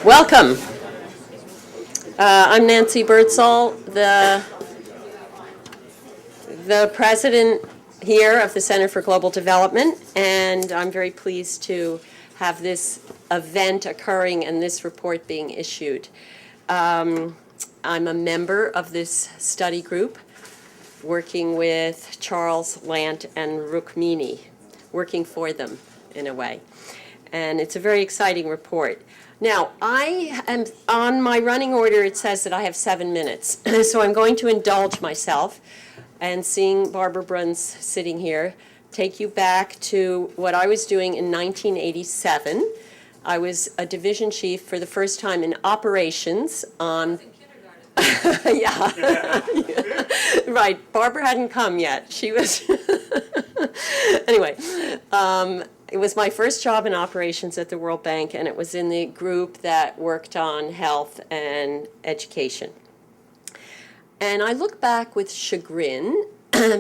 Welcome. I'm Nancy Birdsall, the president here of the Center for Global Development, and I'm very pleased to have this event occurring and this report being issued. I'm a member of this study group, working with Charles, Lant, and Rukmini, working for them in a way. And it's a very exciting report. Now, I am on my running order, it says that I have 7 minutes. So I'm going to indulge myself and seeing Barbara Bruns sitting here, take you back to what I was doing in 1987. I was a division chief for the first time in operations on yeah. Right. Barbara hadn't come yet. She was anyway. It was my first job in operations at the World Bank, and it was in the group that worked on health and education. And I look back with chagrin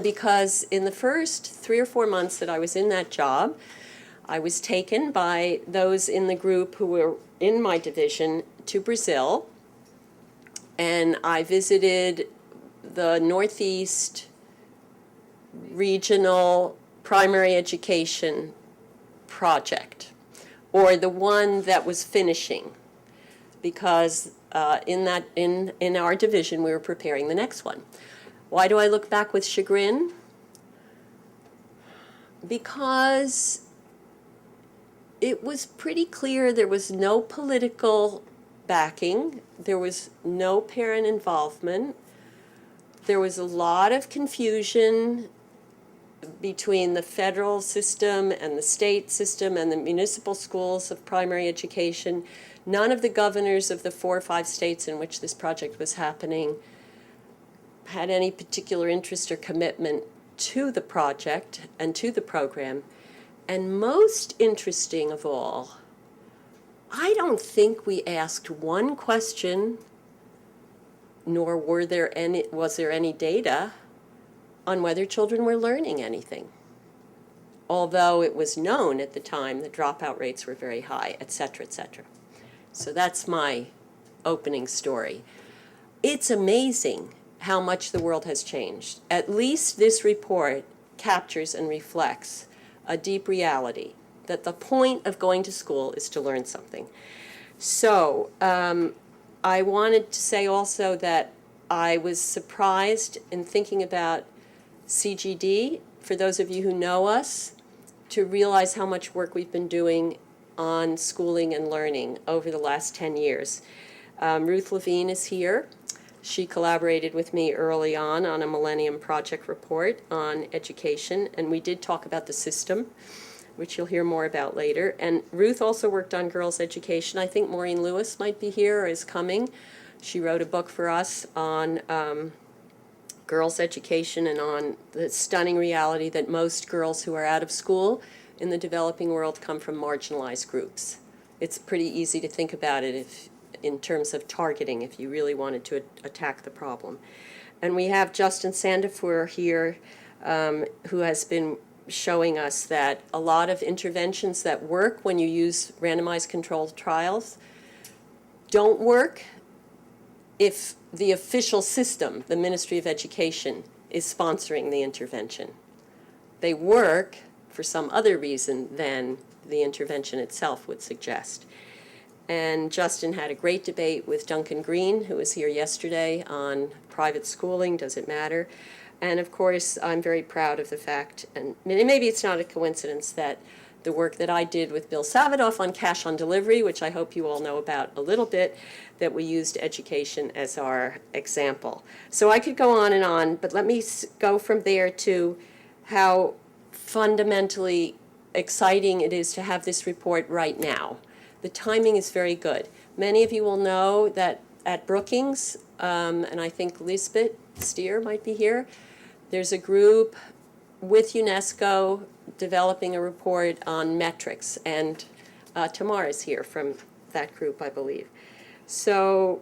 because in the first 3 or 4 months that I was in that job, I was taken by those in the group who were in my division to Brazil, and I visited the Northeast Regional Primary Education Project, or the one that was finishing, because in our division we were preparing the next one. Why do I look back with chagrin? Because it was pretty clear there was no political backing, there was no parent involvement, there was a lot of confusion between the federal system and the state system and the municipal schools of primary education. None of the governors of the 4 or 5 states in which this project was happening had any particular interest or commitment to the project and to the program. And most interesting of all, I don't think we asked one question, nor was there any data on whether children were learning anything, although it was known at the time the dropout rates were very high, et cetera, et cetera. So that's my opening story. It's amazing how much the world has changed. At least this report captures and reflects a deep reality that the point of going to school is to learn something. So I wanted to say also that I was surprised in thinking about CGD, for those of you who know us, to realize how much work we've been doing on schooling and learning over the last 10 years. Ruth Levine is here. She collaborated with me early on a Millennium Project report on education, and we did talk about the system, which you'll hear more about later. And Ruth also worked on girls' education. I think Maureen Lewis might be here or is coming. She wrote a book for us on girls' education and on the stunning reality that most girls who are out of school in the developing world come from marginalized groups. It's pretty easy to think about it in terms of targeting if you really wanted to attack the problem. And we have Justin Sandifer here, who has been showing us that a lot of interventions that work when you use randomized controlled trials don't work if the official system, the Ministry of Education, is sponsoring the intervention. They work for some other reason than the intervention itself would suggest. And Justin had a great debate with Duncan Green, who was here yesterday, on private schooling, does it matter? And of course, I'm very proud of the fact, and maybe it's not a coincidence, that the work that I did with Bill Savadoff on cash on delivery, which I hope you all know about a little bit, that we used education as our example. So I could go on, but let me go from there to how fundamentally exciting it is to have this report right now. The timing is very good. Many of you will know that at Brookings, and I think Lisbeth Steer might be here, there's a group with UNESCO developing a report on metrics, and Tamar is here from that group, I believe. So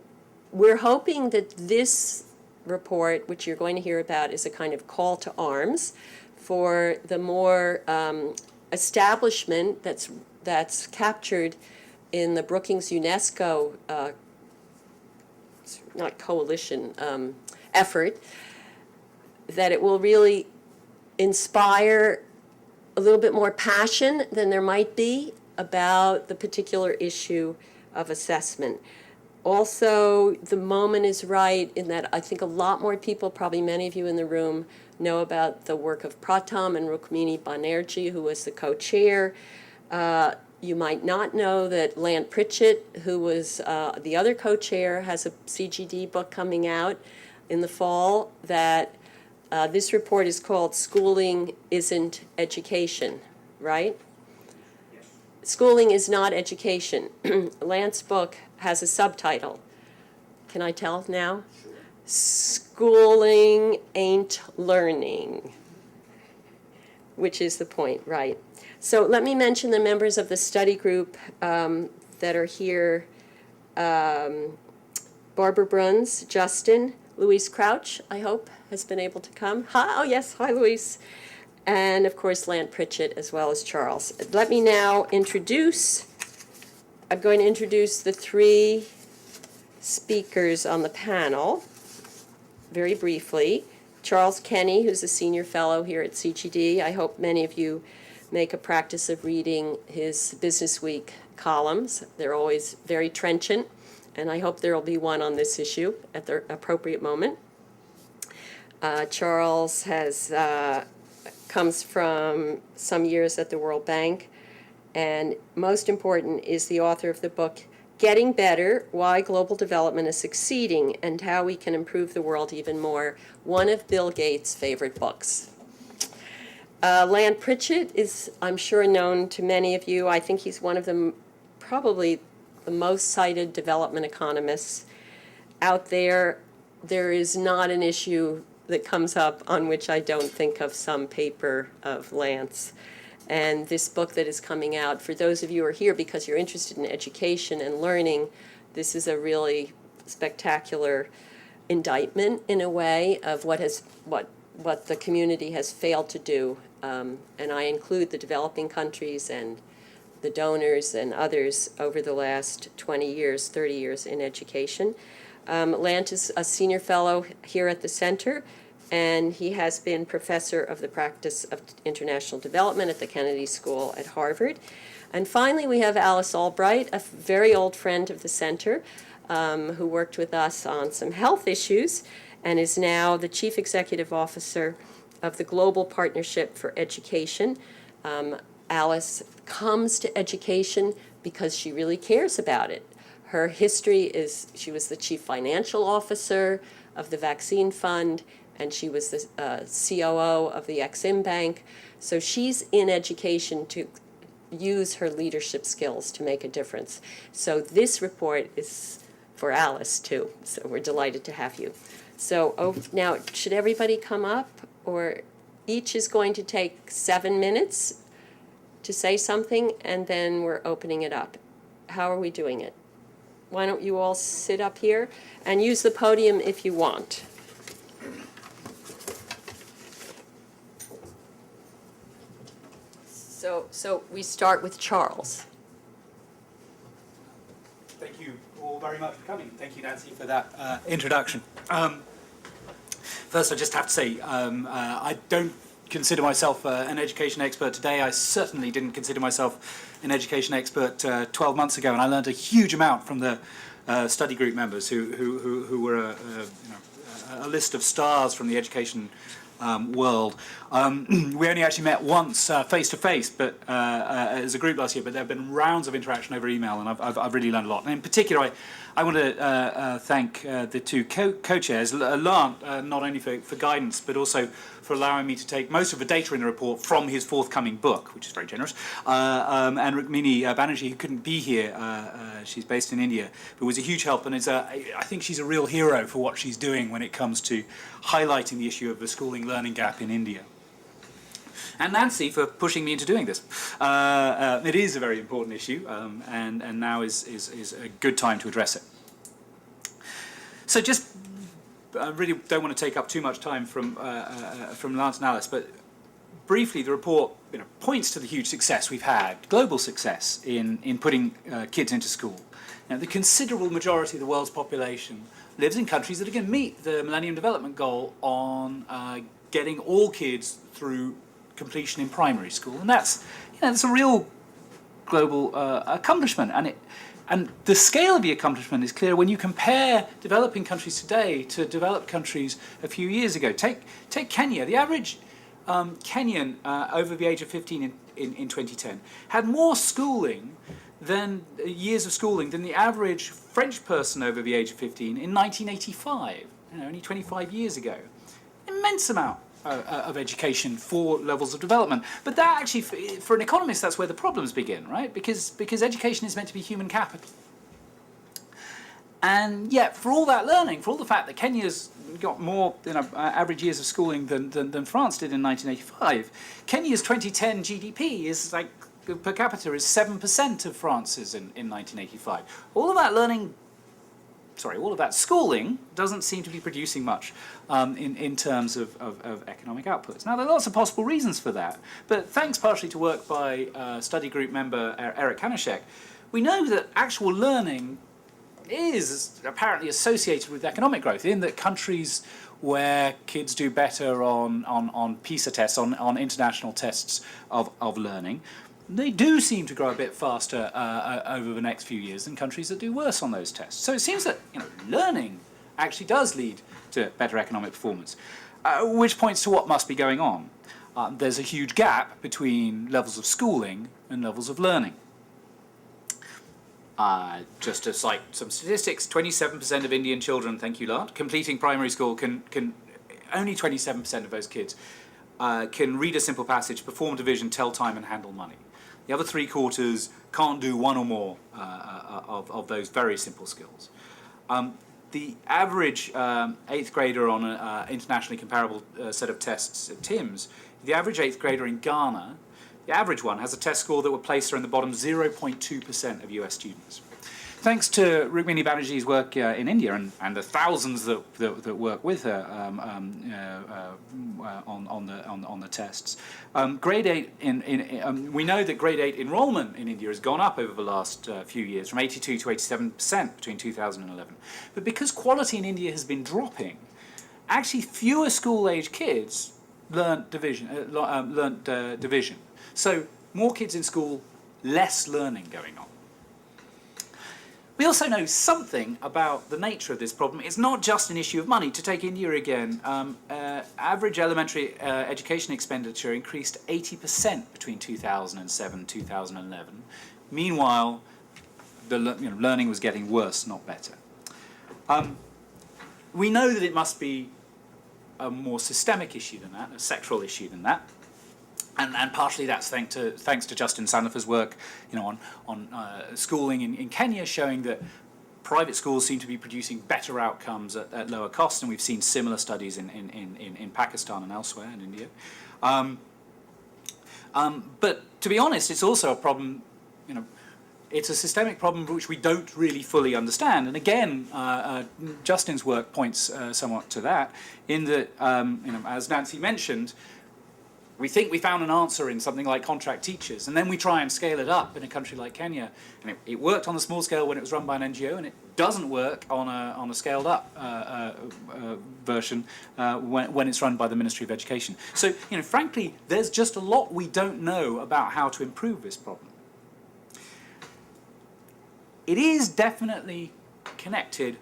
we're hoping that this report, which you're going to hear about, is a kind of call to arms for the more establishment that's captured in the Brookings UNESCO, not coalition, effort, that it will really inspire a little bit more passion than there might be about the particular issue of assessment. Also, the moment is right in that I think a lot more people, probably many of you in the room, know about the work of Pratham and Rukmini Banerjee, who was the co-chair. You might not know that Lant Pritchett, who was the other co-chair, has a CGD book coming out in the fall that this report is called Schooling Isn't Education, right? Yes. Schooling is not education. Lant's book has a subtitle. Can I tell now? Sure. Schooling Ain't Learning, which is the point, right? So let me mention the members of the study group that are here. Barbara Bruns, Justin, Louise Crouch, I hope, has been able to come. Hi, oh yes, hi Louise. And of course, Lant Pritchett, as well as Charles. Let me now I'm going to introduce the three speakers on the panel very briefly. Charles Kenny, who's a senior fellow here at CGD. I hope many of you make a practice of reading his Business Week columns. They're always very trenchant, and I hope there will be one on this issue at the appropriate moment. Charles comes from some years at the World Bank, and most important is the author of the book, Getting Better, Why Global Development is Succeeding and How We Can Improve the World Even More, one of Bill Gates' favorite books. Lant Pritchett is, I'm sure, known to many of you. I think he's one of the, probably the most cited development economists out there. There is not an issue that comes up on which I don't think of some paper of Lant's. And this book that is coming out, for those of you who are here because you're interested in education and learning, this is a really spectacular indictment, in a way, of what the community has failed to do. And I include the developing countries and the donors and others over the last 20 years, 30 years in education. Lant is a senior fellow here at the center, and he has been professor of the practice of international development at the Kennedy School at Harvard. And finally, we have Alice Albright, a very old friend of the center, who worked with us on some health issues and is now the chief executive officer of the Global Partnership for Education. Alice comes to education because she really cares about it. Her history is she was the chief financial officer of the Vaccine Fund, and she was the COO of the Exim Bank. So she's in education to use her leadership skills to make a difference. So this report is for Alice, too. So we're delighted to have you. So now, should everybody come up? Or each is going to take 7 minutes to say something, and then we're opening it up. How are we doing it? Why don't you all sit up here and use the podium if you want. So we start with Charles. Thank you all very much for coming. Thank you, Nancy, for that introduction. First, I just have to say, I don't consider myself an education expert today. I certainly didn't consider myself an education expert 12 months ago, and I learned a huge amount from the study group members who were a list of stars from the education world. We only actually met once face to face, but as a group last year. But there have been rounds of interaction over email, and I've really learned a lot. And in particular, I want to thank the two co-chairs, Lant, not only for guidance, but also for allowing me to take most of the data in the report from his forthcoming book, which is very generous, and Rukmini Banerjee, who couldn't be here. She's based in India, but was a huge help, and I think she's a real hero for what she's doing when it comes to highlighting the issue of the schooling learning gap in India. And Nancy for pushing me into doing this. It is a very important issue, and now is a good time to address it. So I really don't want to take up too much time from Lance and Alice, but briefly, the report points to the huge success we've had, global success, in putting kids into school. The considerable majority of the world's population lives in countries that are going to meet the Millennium Development Goal on getting all kids through completion in primary school, and that's a real global accomplishment, and the scale of the accomplishment is clear when you compare developing countries today to developed countries a few years ago. Take Kenya. The average Kenyan over the age of 15 in 2010 had more schooling than years of schooling than the average French person over the age of 15 in 1985, only 25 years ago. Immense amount of education for levels of development. But that actually, for an economist, that's where the problems begin, right? Because education is meant to be human capital. And yet, for all that learning, for all the fact that Kenya's got more average years of schooling than France did in 1985, Kenya's 2010 GDP is like, per capita is 7% of France's in 1985. All of that learning, all of that schooling doesn't seem to be producing much in terms of economic outputs. Now, there are lots of possible reasons for that, but thanks partially to work by study group member Eric Hanashek, we know that actual learning is apparently associated with economic growth, in that countries where kids do better on PISA tests, on international tests of learning, they do seem to grow a bit faster over the next few years than countries that do worse on those tests. So it seems that learning actually does lead to better economic performance, which points to what must be going on. There's a huge gap between levels of schooling and levels of learning. Just to cite some statistics, 27% of Indian children, thank you, Lard, completing primary school can only 27% of those kids can read a simple passage, perform division, tell time, and handle money. The other 3/4 can't do one or more of those very simple skills. The average 8th grader on an internationally comparable set of tests at TIMSS, the average 8th grader in Ghana, the average one has a test score that would place her in the bottom 0.2% of US students. Thanks to Rukmini Banerjee's work in India and the thousands that work with her on the tests, grade 8 we know that grade 8 enrolment in India has gone up over the last few years, from 82 to 87% between 2000 and 11. But because quality in India has been dropping, actually fewer school-age kids learnt division. So more kids in school, less learning going on. We also know something about the nature of this problem. It's not just an issue of money. To take India again, average elementary education expenditure increased 80% between 2007 and 2011. Meanwhile, the learning was getting worse, not better. We know that it must be a more systemic issue than that, a sectoral issue than that. And partially that's thanks to Justin Sandlifer's work, on schooling in Kenya, showing that private schools seem to be producing better outcomes at lower cost, and we've seen similar studies in Pakistan and elsewhere in India. But to be honest, it's also a problem. It's a systemic problem which we don't really fully understand. And again, Justin's work points somewhat to that, in that, as Nancy mentioned, we think we found an answer in something like contract teachers, and then we try and scale it up in a country like Kenya. And it worked on the small scale when it was run by an NGO, and it doesn't work on a scaled up version when it's run by the Ministry of Education. So, frankly, there's just a lot we don't know about how to improve this problem. It is definitely connected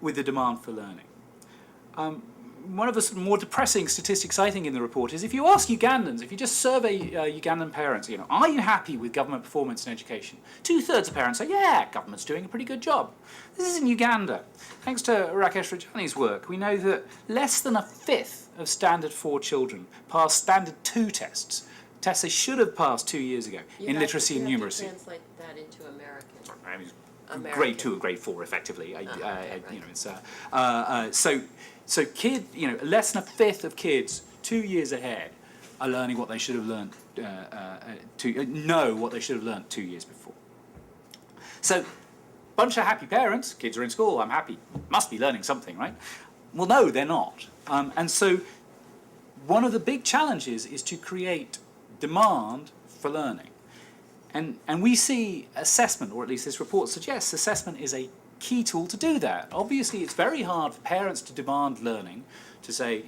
with the demand for learning. One of the more depressing statistics, I think, in the report is if you ask Ugandans, if you just survey Ugandan parents, are you happy with government performance in education? 2/3 of parents say, yeah, government's doing a pretty good job. This is in Uganda. Thanks to Rakesh Rajani's work, we know that less than 1/5 of Standard 4 children pass Standard 2 tests they should have passed 2 years ago in literacy and numeracy. You have to translate that into American. Grade 2 or grade 4, effectively. So less than 1/5 of kids 2 years ahead are learning what they should have learned know what they should have learned 2 years before. So, bunch of happy parents, kids are in school, I'm happy, must be learning something, right? Well, no, they're not. And so one of the big challenges is to create demand for learning. And we see assessment, or at least this report suggests assessment is a key tool to do that. Obviously, it's very hard for parents to demand learning, to say,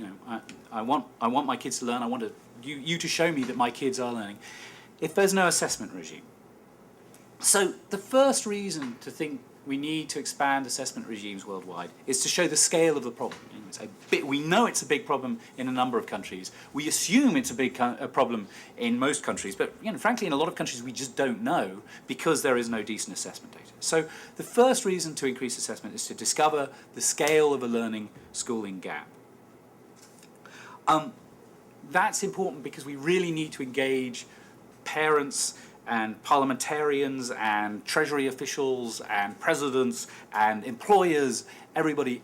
I want my kids to learn, I want you to show me that my kids are learning, if there's no assessment regime. So the first reason to think we need to expand assessment regimes worldwide is to show the scale of the problem. We know it's a big problem in a number of countries. We assume it's a big problem in most countries, but frankly, in a lot of countries, we just don't know because there is no decent assessment data. So the first reason to increase assessment is to discover the scale of a learning schooling gap. That's important because we really need to engage parents and parliamentarians and treasury officials and presidents and employers, everybody,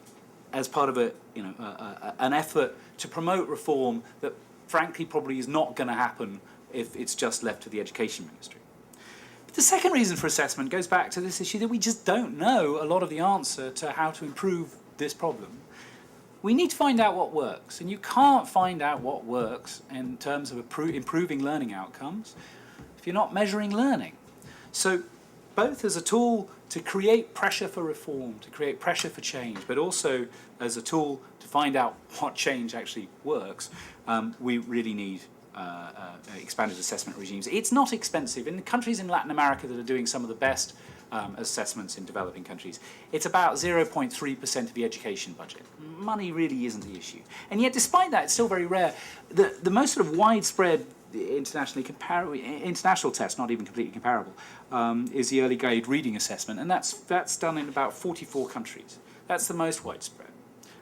as part of an effort to promote reform that frankly probably is not going to happen if it's just left to the education ministry. But the second reason for assessment goes back to this issue that we just don't know a lot of the answer to how to improve this problem. We need to find out what works, and you can't find out what works in terms of improving learning outcomes if you're not measuring learning. So both as a tool to create pressure for reform, to create pressure for change, but also as a tool to find out what change actually works, we really need expanded assessment regimes. It's not expensive. In the countries in Latin America that are doing some of the best assessments in developing countries, it's about 0.3% of the education budget. Money really isn't the issue. And yet, despite that, it's still very rare. The most sort of widespread international test, not even completely comparable, is the early grade reading assessment, and that's done in about 44 countries. That's the most widespread.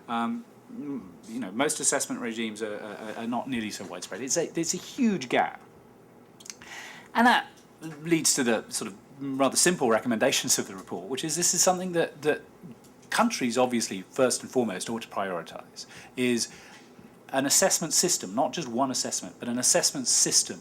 Most assessment regimes are not nearly so widespread. There's a huge gap, and that leads to the sort of rather simple recommendations of the report, which is this is something that countries obviously first and foremost ought to prioritise, is an assessment system, not just one assessment, but an assessment system,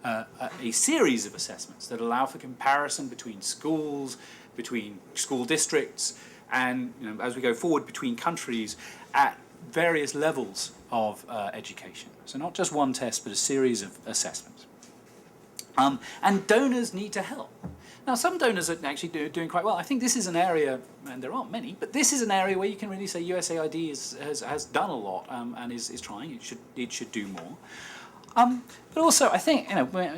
a series of assessments that allow for comparison between schools, between school districts, and as we go forward between countries at various levels of education. So not just one test, but a series of assessments. And donors need to help. Now, some donors are actually doing quite well. I think this is an area, and there aren't many, but this is an area where you can really say USAID has done a lot and is trying. It should do more. But also, I think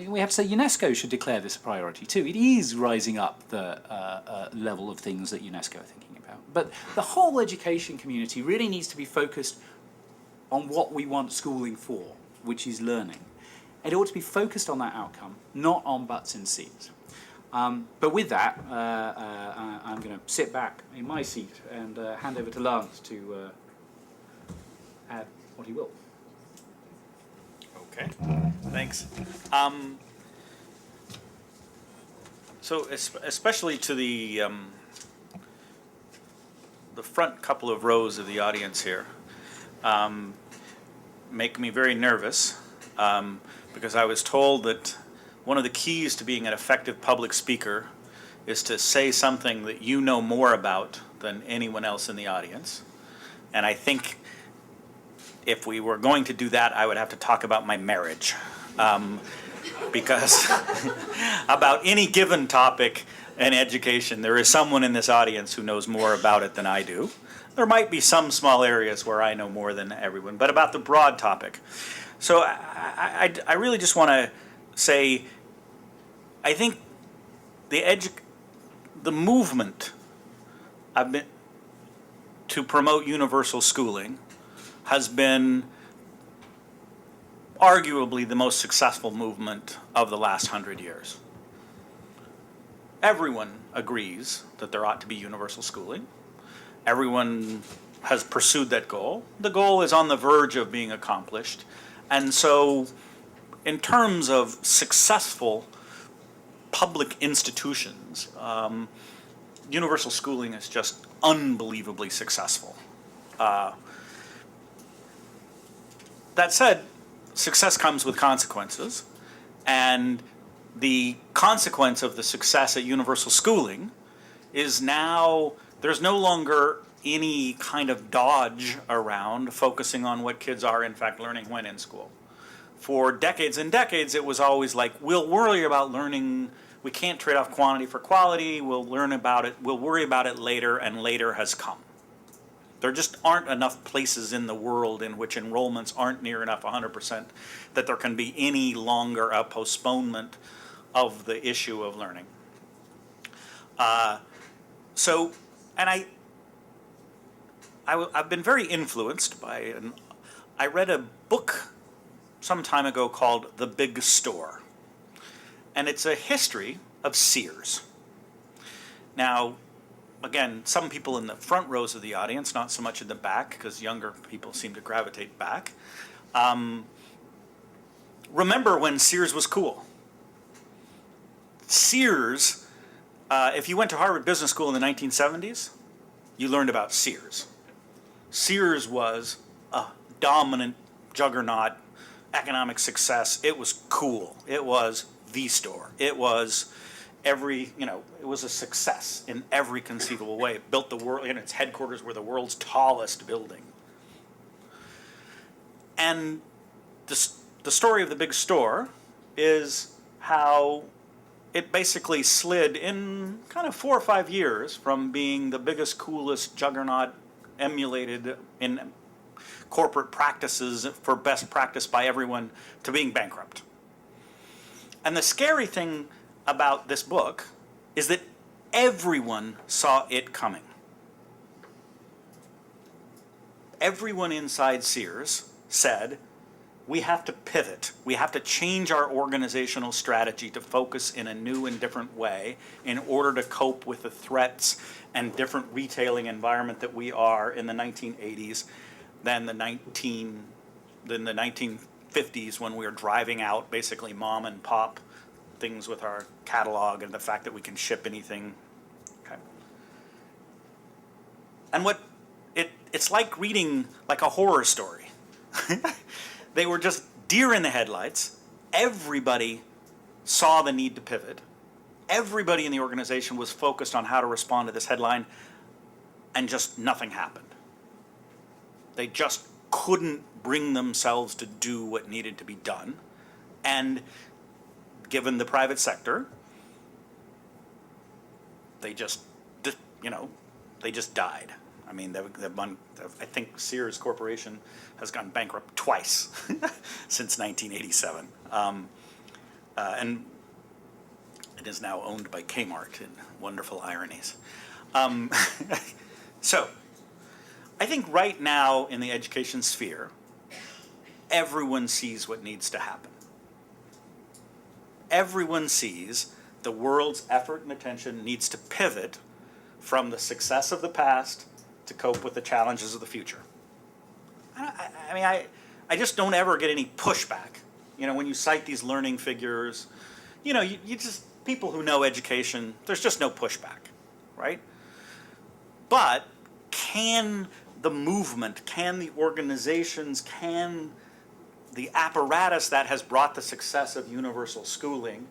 we have to say UNESCO should declare this a priority too. It is rising up the level of things that UNESCO are thinking about. But the whole education community really needs to be focused on what we want schooling for, which is learning. It ought to be focused on that outcome, not on butts in seats. But with that, I'm going to sit back in my seat and hand over to Lance to add what he will. Okay, thanks. So especially to the front couple of rows of the audience here, make me very nervous because I was told that one of the keys to being an effective public speaker is to say something that you know more about than anyone else in the audience. And I think if we were going to do that, I would have to talk about my marriage. Because about any given topic in education, there is someone in this audience who knows more about it than I do. There might be some small areas where I know more than everyone, but about the broad topic. So I really just want to say, I think the movement to promote universal schooling has been arguably the most successful movement of the last 100 years. Everyone agrees that there ought to be universal schooling. Everyone has pursued that goal. The goal is on the verge of being accomplished. And so, in terms of successful public institutions, universal schooling is just unbelievably successful. That said, success comes with consequences, and the consequence of the success at universal schooling is now there's no longer any kind of dodge around focusing on what kids are in fact learning when in school. For decades and decades, it was always like, we'll worry about learning, we can't trade off quantity for quality, we'll worry about it later, and later has come. There just aren't enough places in the world in which enrollments aren't near enough 100% that there can be any longer a postponement of the issue of learning. I've been very influenced by, I read a book some time ago called The Big Store. And it's a history of Sears. Now, again, some people in the front rows of the audience, not so much in the back, because younger people seem to gravitate back, remember when Sears was cool. Sears, if you went to Harvard Business School in the 1970s, you learned about Sears. Sears was a dominant juggernaut, economic success. It was cool. It was the store. It was it was a success in every conceivable way. It built the world, and its headquarters were the world's tallest building. And the story of the big store is how it basically slid in kind of 4 or 5 years from being the biggest, coolest juggernaut emulated in corporate practices for best practice by everyone to being bankrupt. And the scary thing about this book is that everyone saw it coming. Everyone inside Sears said, we have to pivot. We have to change our organizational strategy to focus in a new and different way in order to cope with the threats and different retailing environment that we are in the 1980s than the 1950s, when we were driving out basically mom and pop things with our catalog and the fact that we can ship anything. Okay. And it's like reading like a horror story. They were just deer in the headlights. Everybody saw the need to pivot. Everybody in the organization was focused on how to respond to this headline, and just nothing happened. They just couldn't bring themselves to do what needed to be done. And given the private sector, they just died. I mean, I think Sears Corporation has gone bankrupt twice since 1987. And it is now owned by Kmart in wonderful ironies. So, I think right now in the education sphere, everyone sees what needs to happen. Everyone sees the world's effort and attention needs to pivot from the success of the past to cope with the challenges of the future. I just don't ever get any pushback. When you cite these learning figures, you just, people who know education, there's just no pushback, right? But can the movement, can the organizations, can the apparatus that has brought the success of universal schooling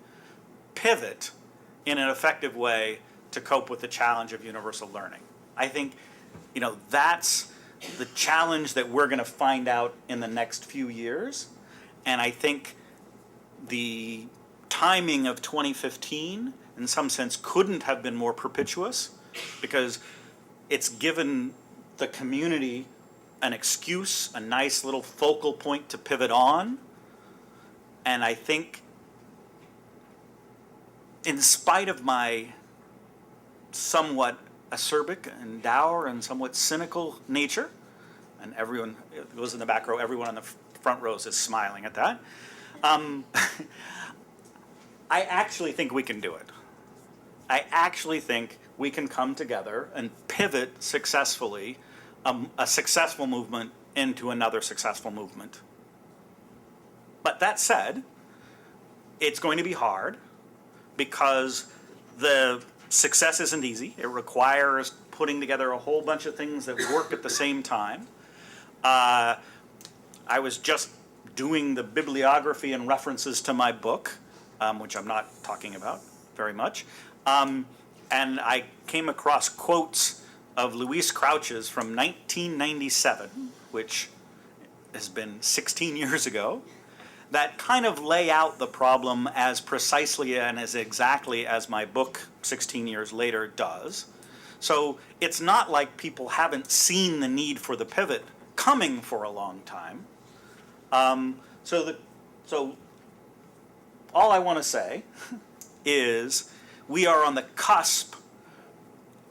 pivot in an effective way to cope with the challenge of universal learning? I think, that's the challenge that we're going to find out in the next few years. And I think the timing of 2015, in some sense, couldn't have been more propitious, because it's given the community an excuse, a nice little focal point to pivot on. And I think, in spite of my somewhat acerbic and dour and somewhat cynical nature, and everyone, those in the back row, everyone on the front rows is smiling at that, I actually think we can do it. I actually think we can come together and pivot successfully a successful movement into another successful movement. But that said, it's going to be hard, because the success isn't easy. It requires putting together a whole bunch of things that work at the same time. I was just doing the bibliography and references to my book, which I'm not talking about very much. And I came across quotes of Louise Crouch's from 1997, which has been 16 years ago, that kind of lay out the problem as precisely and as exactly as my book 16 years later does. So it's not like people haven't seen the need for the pivot coming for a long time. So all I want to say is we are on the cusp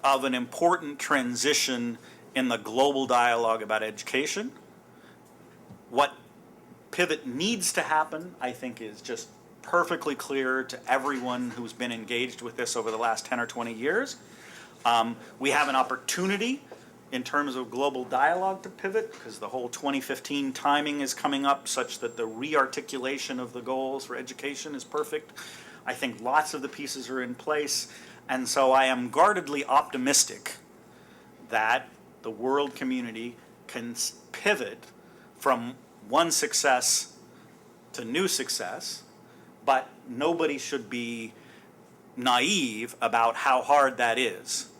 of an important transition in the global dialogue about education. What pivot needs to happen, I think, is just perfectly clear to everyone who's been engaged with this over the last 10 or 20 years. We have an opportunity in terms of global dialogue to pivot, because the whole 2015 timing is coming up such that the re-articulation of the goals for education is perfect. I think lots of the pieces are in place, and so I am guardedly optimistic that the world community can pivot from one success to new success, but nobody should be naive about how hard that is.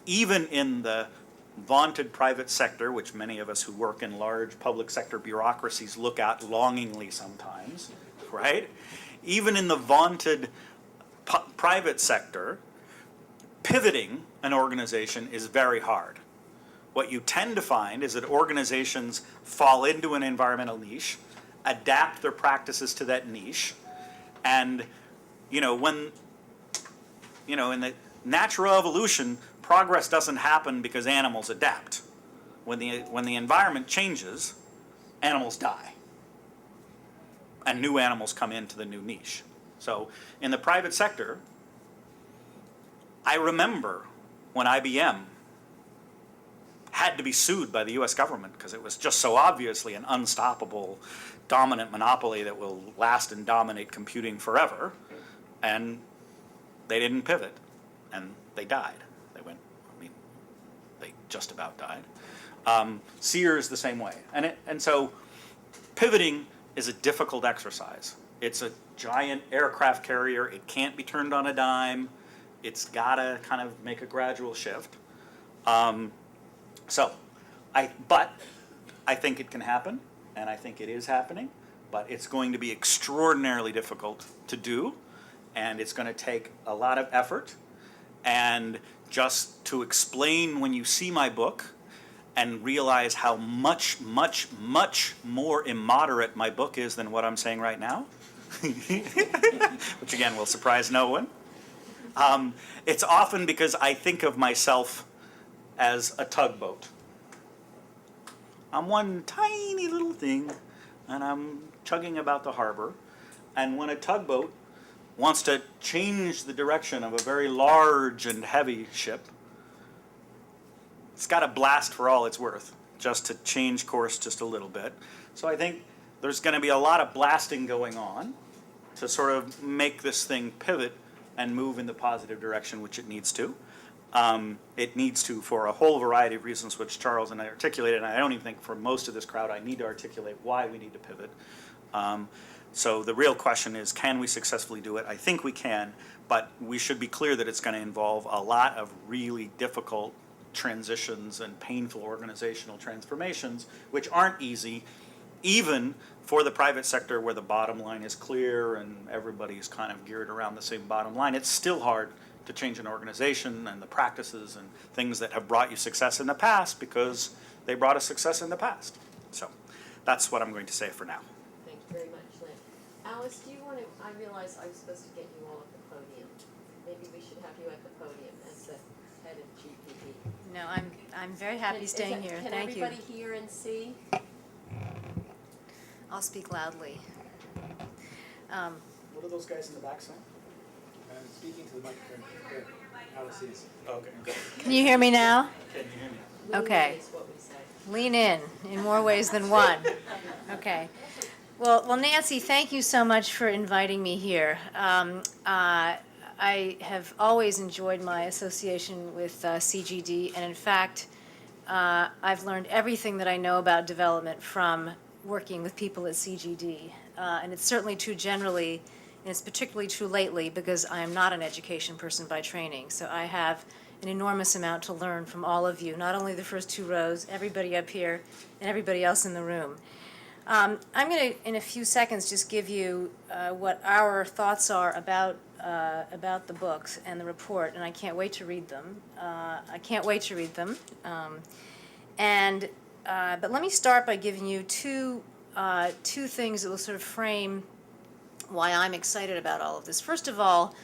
Even in the vaunted private sector, which many of us who work in large public sector bureaucracies look at longingly sometimes, right? Even in the vaunted private sector, pivoting an organization is very hard. What you tend to find is that organizations fall into an environmental niche, adapt their practices to that niche, and in the natural evolution, progress doesn't happen because animals adapt. When the environment changes, animals die, and new animals come into the new niche. So in the private sector, I remember when IBM had to be sued by the US government because it was just so obviously an unstoppable, dominant monopoly that will last and dominate computing forever, and they didn't pivot, and they died. They just about died. Sears the same way, and so pivoting is a difficult exercise. It's a giant aircraft carrier. It can't be turned on a dime. It's gotta kind of make a gradual shift. But I think it can happen, and I think it is happening, but it's going to be extraordinarily difficult to do, and it's going to take a lot of effort. And just to explain, when you see my book and realize how much, much, much more immoderate my book is than what I'm saying right now, which again will surprise no one, it's often because I think of myself as a tugboat. I'm one tiny little thing, and I'm chugging about the harbor, and when a tugboat wants to change the direction of a very large and heavy ship, it's got to blast for all it's worth just to change course just a little bit. So I think there's going to be a lot of blasting going on to sort of make this thing pivot and move in the positive direction which it needs to. It needs to for a whole variety of reasons which Charles and I articulated, and I don't even think for most of this crowd I need to articulate why we need to pivot. So the real question is, can we successfully do it? I think we can, but we should be clear that it's going to involve a lot of really difficult transitions and painful organizational transformations, which aren't easy, even for the private sector where the bottom line is clear and everybody's kind of geared around the same bottom line. It's still hard to change an organization and the practices and things that have brought you success in the past because they brought us success in the past. So that's what I'm going to say for now. Thank you very much, Lynn. Alice, do you want to, I realized I was supposed to get you all at the podium. Maybe we should have you at the podium as the head of GPD. No, I'm very happy staying here. Thank you. Can everybody hear and see? I'll speak loudly. What are those guys in the back saying? I'm speaking to the microphone. There. Alice is. Okay. Can you hear me now? Can you hear me? Okay. Is what we say. Lean in more ways than one. Okay. Well, Nancy, thank you so much for inviting me here. I have always enjoyed my association with CGD, and in fact, I've learned everything that I know about development from working with people at CGD. And it's certainly true generally, and it's particularly true lately because I am not an education person by training. So I have an enormous amount to learn from all of you, not only the first two rows, everybody up here, and everybody else in the room. I'm going to, in a few seconds, just give you what our thoughts are about the books and the report, and I can't wait to read them. But let me start by giving you two things that will sort of frame why I'm excited about all of this. First of all,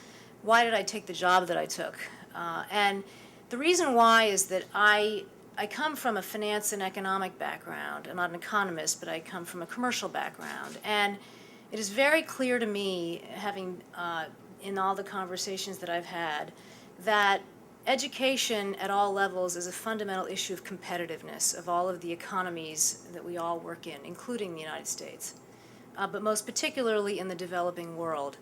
why did I take the job that I took? And the reason why is that I come from a finance and economic background. I'm not an economist, but I come from a commercial background. And it is very clear to me, having in all the conversations that I've had, that education at all levels is a fundamental issue of competitiveness of all of the economies that we all work in, including the United States, but most particularly in the developing world.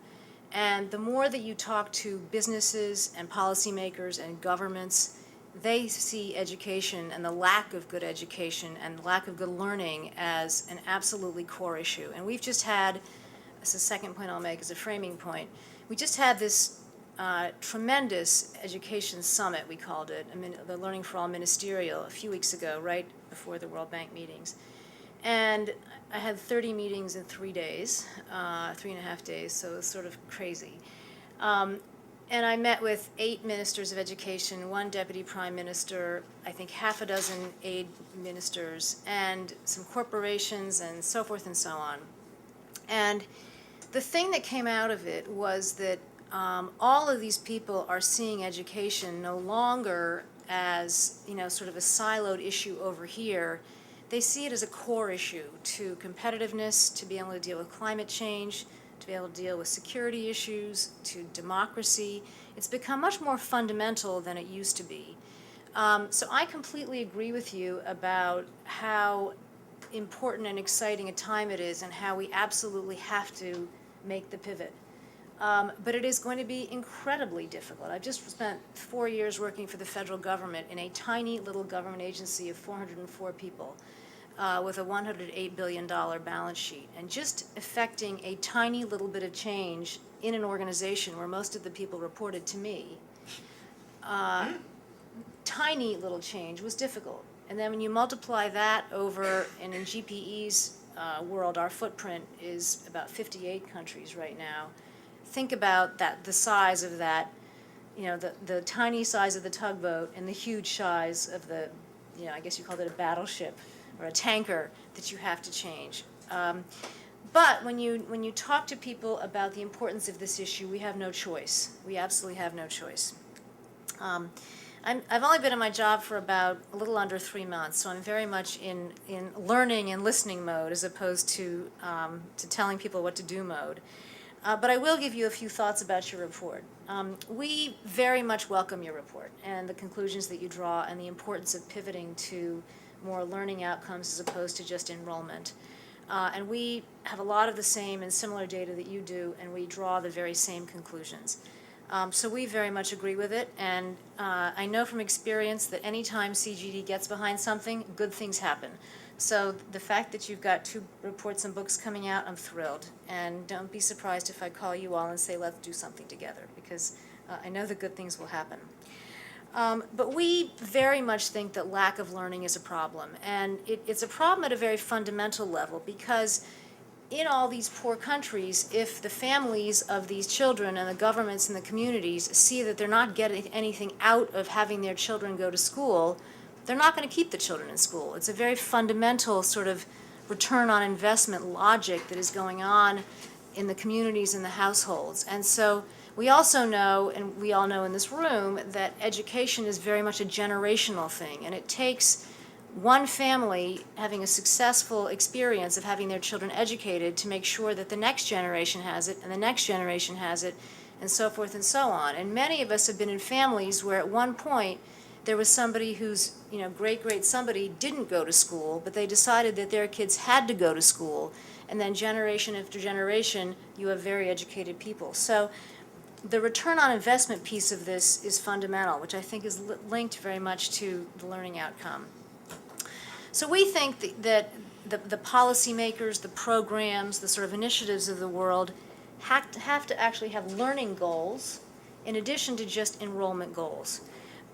And the more that you talk to businesses and policymakers and governments, they see education and the lack of good education and lack of good learning as an absolutely core issue. And we've just had, this is the second point I'll make as a framing point, we just had this tremendous education summit, we called it, the Learning for All Ministerial, a few weeks ago, right before the World Bank meetings. And I had 30 meetings in 3 days, 3.5 days, so it was sort of crazy. And I met with 8 ministers of education, 1 deputy prime minister, I think half a dozen aid ministers, and some corporations and so forth and so on. And the thing that came out of it was that all of these people are seeing education no longer as, sort of a siloed issue over here. They see it as a core issue to competitiveness, to be able to deal with climate change, to be able to deal with security issues, to democracy. It's become much more fundamental than it used to be. So I completely agree with you about how important and exciting a time it is and how we absolutely have to make the pivot. But it is going to be incredibly difficult. I've just spent 4 years working for the federal government in a tiny little government agency of 404 people with a $108 billion balance sheet. And just effecting a tiny little bit of change in an organization where most of the people reported to me, tiny little change was difficult. And then when you multiply that over, and in GPE's world, our footprint is about 58 countries right now. Think about that, the size of that, the tiny size of the tugboat and the huge size of the, I guess you called it a battleship or a tanker that you have to change. But when you talk to people about the importance of this issue, we have no choice. We absolutely have no choice. I've only been in my job for about a little under 3 months, so I'm very much in learning and listening mode as opposed to telling people what to do mode. But I will give you a few thoughts about your report. We very much welcome your report and the conclusions that you draw and the importance of pivoting to more learning outcomes as opposed to just enrollment. And we have a lot of the same and similar data that you do, and we draw the very same conclusions. So we very much agree with it, and I know from experience that anytime CGD gets behind something, good things happen. So the fact that you've got 2 reports and books coming out, I'm thrilled. And don't be surprised if I call you all and say, let's do something together, because I know that good things will happen. But we very much think that lack of learning is a problem. And it's a problem at a very fundamental level, because in all these poor countries, if the families of these children and the governments and the communities see that they're not getting anything out of having their children go to school, they're not going to keep the children in school. It's a very fundamental sort of return on investment logic that is going on in the communities and the households. And so we also know, and we all know in this room, that education is very much a generational thing, and it takes one family having a successful experience of having their children educated to make sure that the next generation has it, and the next generation has it, and so forth and so on. And many of us have been in families where at one point there was somebody whose, great somebody didn't go to school, but they decided that their kids had to go to school, and then generation after generation, you have very educated people. So the return on investment piece of this is fundamental, which I think is linked very much to the learning outcome. So we think that the policymakers, the programs, the sort of initiatives of the world have to actually have learning goals in addition to just enrollment goals.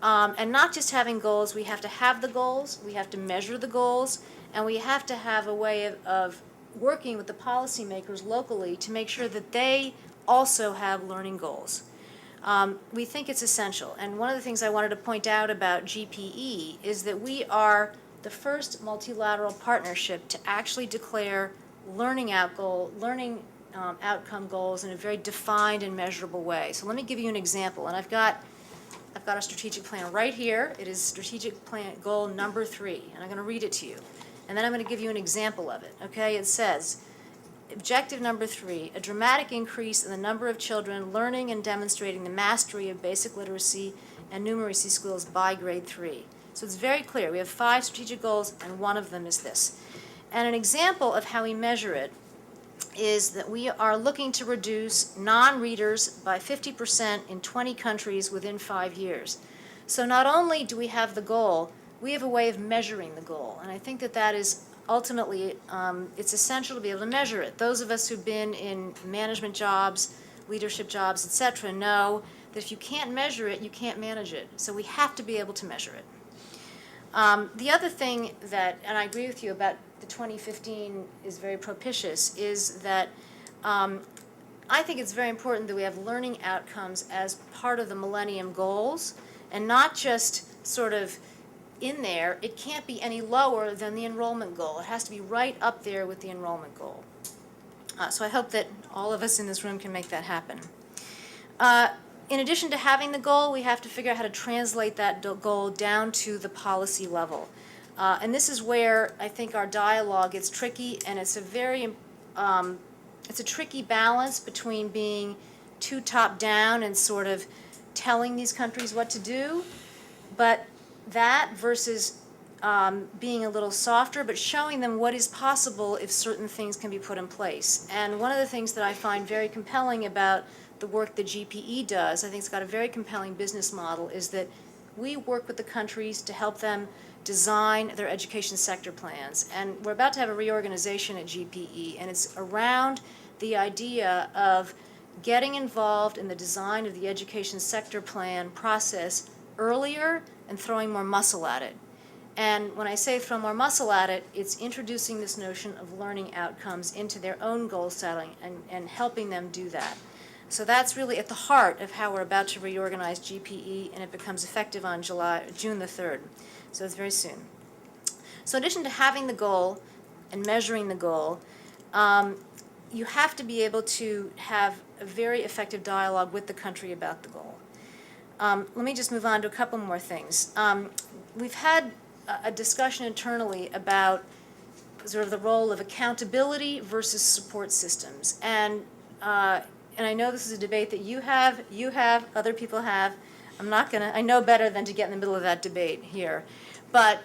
And not just having goals, we have to have the goals, we have to measure the goals, and we have to have a way of working with the policymakers locally to make sure that they also have learning goals. We think it's essential. And one of the things I wanted to point out about GPE is that we are the first multilateral partnership to actually declare learning outcome goals in a very defined and measurable way. So let me give you an example. And I've got a strategic plan right here. It is strategic plan goal number 3, and I'm going to read it to you. And then I'm going to give you an example of it. Okay, it says, objective number 3, a dramatic increase in the number of children learning and demonstrating the mastery of basic literacy and numeracy skills by grade 3. So it's very clear. We have 5 strategic goals, and one of them is this. And an example of how we measure it is that we are looking to reduce non-readers by 50% in 20 countries within 5 years. So not only do we have the goal, we have a way of measuring the goal. And I think that that is ultimately, it's essential to be able to measure it. Those of us who've been in management jobs, leadership jobs, etc., know that if you can't measure it, you can't manage it. So we have to be able to measure it. The other thing that, and I agree with you about the 2015 is very propitious, is that I think it's very important that we have learning outcomes as part of the Millennium Goals, and not just sort of in there. It can't be any lower than the enrollment goal. It has to be right up there with the enrollment goal. So I hope that all of us in this room can make that happen. In addition to having the goal, we have to figure out how to translate that goal down to the policy level. And this is where I think our dialogue gets tricky, and it's a tricky balance between being too top-down and sort of telling these countries what to do, but that versus being a little softer, but showing them what is possible if certain things can be put in place. And one of the things that I find very compelling about the work that GPE does, I think it's got a very compelling business model, is that we work with the countries to help them design their education sector plans. And we're about to have a reorganization at GPE, and it's around the idea of getting involved in the design of the education sector plan process earlier and throwing more muscle at it. And when I say throw more muscle at it, it's introducing this notion of learning outcomes into their own goal setting and helping them do that. So that's really at the heart of how we're about to reorganize GPE, and it becomes effective on June the 3rd. So it's very soon. So in addition to having the goal and measuring the goal, you have to be able to have a very effective dialogue with the country about the goal. Let me just move on to a couple more things. We've had a discussion internally about sort of the role of accountability versus support systems. And I know this is a debate that you have, other people have. I know better than to get in the middle of that debate here. But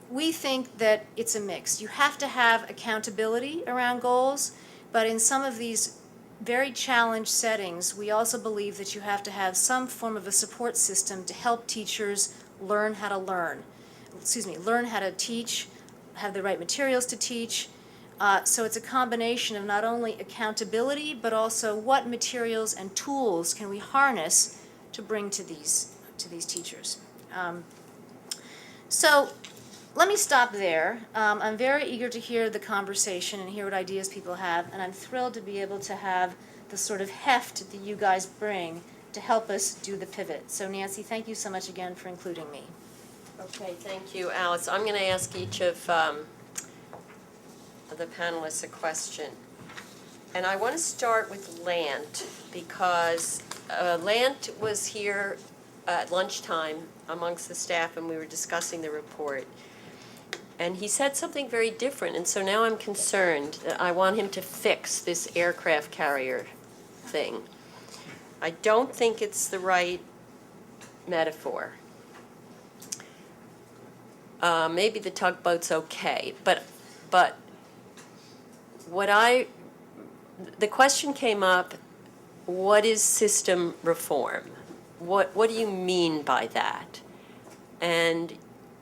we think that it's a mix. You have to have accountability around goals, but in some of these very challenged settings, we also believe that you have to have some form of a support system to help teachers learn how to learn how to teach, have the right materials to teach. So it's a combination of not only accountability, but also what materials and tools can we harness to bring to these teachers. So let me stop there. I'm very eager to hear the conversation and hear what ideas people have, and I'm thrilled to be able to have the sort of heft that you guys bring to help us do the pivot. So Nancy, thank you so much again for including me. Okay, thank you, Alice. I'm going to ask each of the panelists a question. And I want to start with Lant, because Lant was here at lunchtime amongst the staff, and we were discussing the report. And he said something very different, and so now I'm concerned that I want him to fix this aircraft carrier thing. I don't think it's the right metaphor. Maybe the tugboat's okay, but the question came up, what is system reform? What do you mean by that? And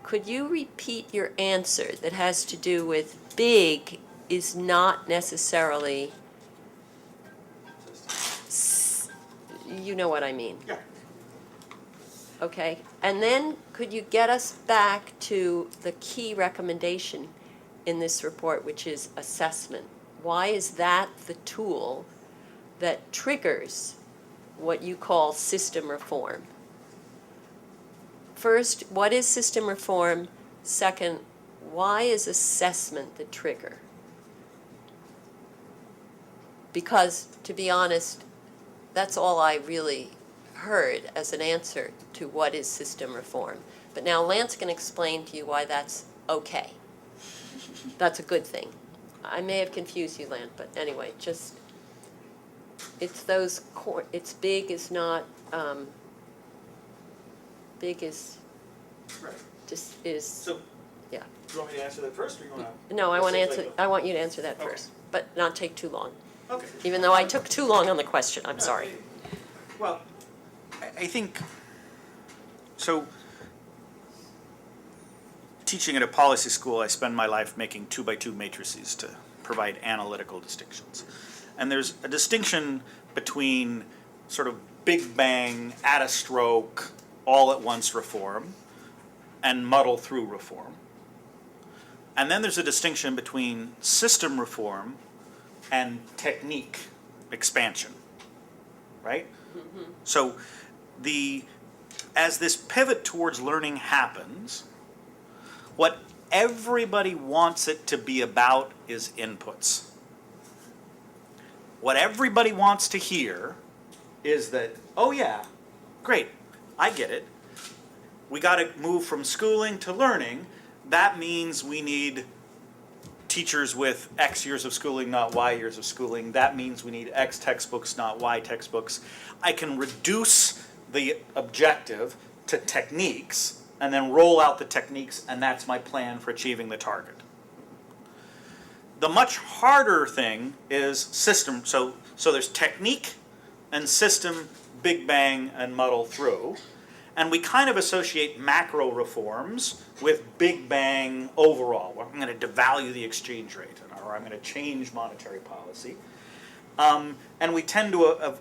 could you repeat your answer that has to do with big is not necessarily, you know what I mean? Yeah. Okay, And then could you get us back to the key recommendation in this report, which is assessment? Why is that the tool that triggers what you call system reform? First, what is system reform? Second, why is assessment the trigger? Because, to be honest, that's all I really heard as an answer to what is system reform. But now Lance can explain to you why that's okay. That's a good thing. I may have confused you, Lance, but anyway, just, it's those it's big is not, big is, Right. just is, So, yeah. do you want me to answer that first, or you want to? No, I want you to answer that Okay. first, but not take too long. Okay. Even though I took too long on the question, I'm sorry. Well, I think, so, teaching at a policy school, I spend my life making 2x2 matrices to provide analytical distinctions. And there's a distinction between sort of big bang, at a stroke, all at once reform, and muddle through reform. And then there's a distinction between system reform and technique expansion, right? So as this pivot towards learning happens, what everybody wants it to be about is inputs. What everybody wants to hear is that, oh yeah, great, I get it. We got to move from schooling to learning. That means we need teachers with X years of schooling, not Y years of schooling. That means we need X textbooks, not Y textbooks. I can reduce the objective to techniques and then roll out the techniques, and that's my plan for achieving the target. The much harder thing is system. So there's technique and system, big bang, and muddle through. And we kind of associate macro reforms with big bang overall. Well, I'm going to devalue the exchange rate, or I'm going to change monetary policy. And we tend to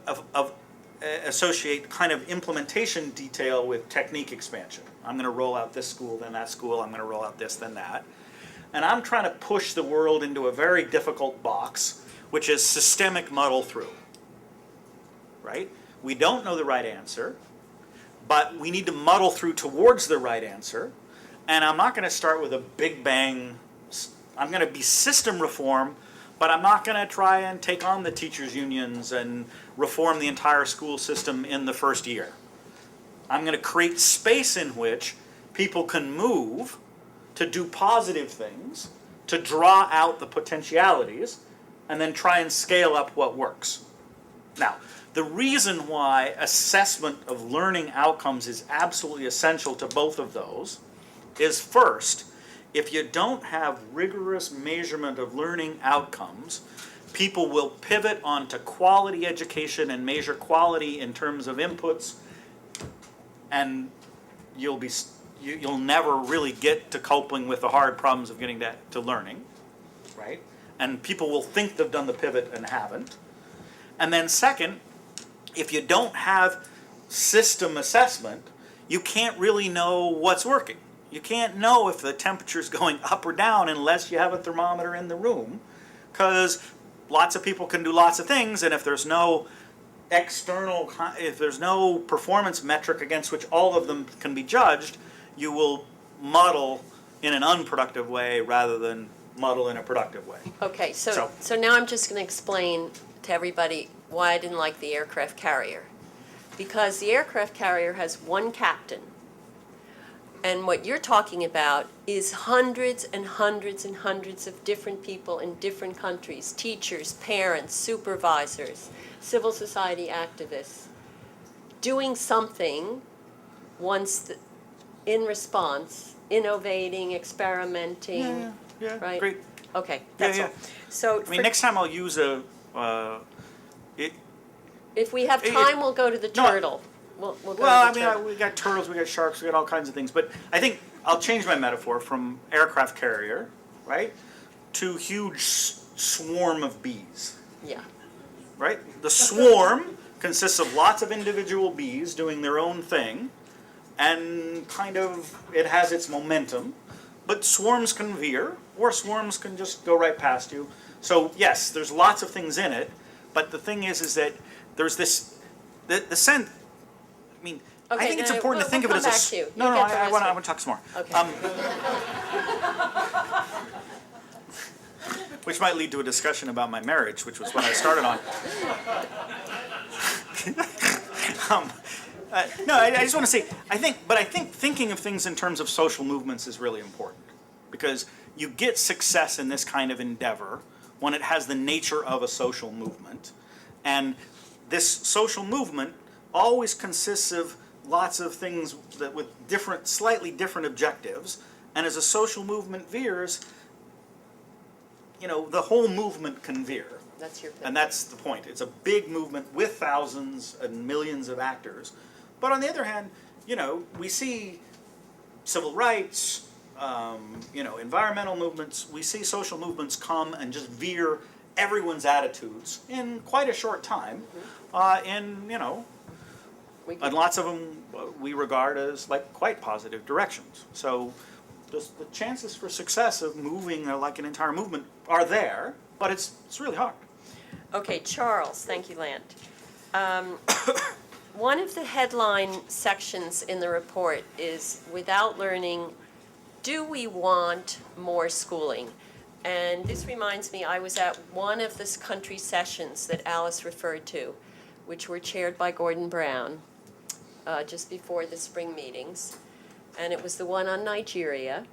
associate kind of implementation detail with technique expansion. I'm going to roll out this school, then that school. I'm going to roll out this, then that. And I'm trying to push the world into a very difficult box, which is systemic muddle through. Right? We don't know the right answer, but we need to muddle through towards the right answer. And I'm not going to start with a big bang. I'm going to be system reform, but I'm not going to try and take on the teachers' unions and reform the entire school system in the first year. I'm going to create space in which people can move to do positive things, to draw out the potentialities, and then try and scale up what works. Now, the reason why assessment of learning outcomes is absolutely essential to both of those is, first, if you don't have rigorous measurement of learning outcomes, people will pivot onto quality education and measure quality in terms of inputs, and you'll never really get to coping with the hard problems of getting to learning, right? And people will think they've done the pivot and haven't. And then second, if you don't have system assessment, you can't really know what's working. You can't know if the temperature's going up or down unless you have a thermometer in the room, because lots of people can do lots of things, and if there's no performance metric against which all of them can be judged, you will muddle in an unproductive way rather than muddle in a productive way. Okay, so now I'm just going to explain to everybody why I didn't like the aircraft carrier. Because the aircraft carrier has one captain. And what you're talking about is hundreds and hundreds and hundreds of different people in different countries, teachers, parents, supervisors, civil society activists, doing something in response, innovating, experimenting. Yeah, right? great. Okay, that's all. So I mean, next time I'll use if we have time, we'll go to the turtle. We'll go to the turtle. We got turtles, we got sharks, we got all kinds of things. But I think I'll change my metaphor from aircraft carrier, right, to huge swarm of bees. Yeah. Right? The swarm consists of lots of individual bees doing their own thing, and kind of it has its momentum, but swarms can veer, or swarms can just go right past you. So yes, there's lots of things in it, but the thing is that there's this, the sense, I mean, Okay, I think it's no, important to think of it we'll as come a... back to you. No, You no, get the I rest want of it. to talk some more. Okay. Which might lead to a discussion about my marriage, which was what I started on. No, I just want to say, I think thinking of things in terms of social movements is really important, because you get success in this kind of endeavor when it has the nature of a social movement, and this social movement always consists of lots of things that with different, slightly different objectives, and as a social movement veers, you know, the whole movement can veer. That's your And that's the point. It's a big movement with thousands and millions of actors. But on the other hand, you know, we see civil rights, you know, environmental movements. We see social movements come and just veer everyone's attitudes in quite a short time. In, you know, and lots of them we regard as like quite positive directions. So the chances for success of moving like an entire movement are there, but it's really hard. Okay, Charles, thank you, Lant. One of the headline sections in the report is, without learning, do we want more schooling? And this reminds me, I was at one of this country sessions that Alice referred to, which were chaired by Gordon Brown, just before the spring meetings. And it was the one on Nigeria.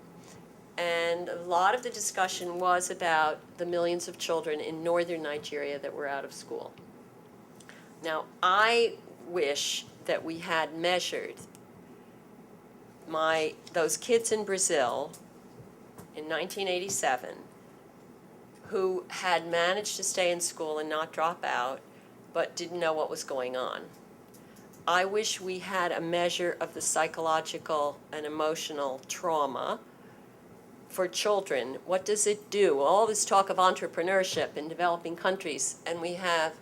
And a lot of the discussion was about the millions of children in northern Nigeria that were out of school. Now, I wish that we had measured those kids in Brazil in 1987 who had managed to stay in school and not drop out, but didn't know what was going on. I wish we had a measure of the psychological and emotional trauma for children. What does it do? All this talk of entrepreneurship in developing countries, and we have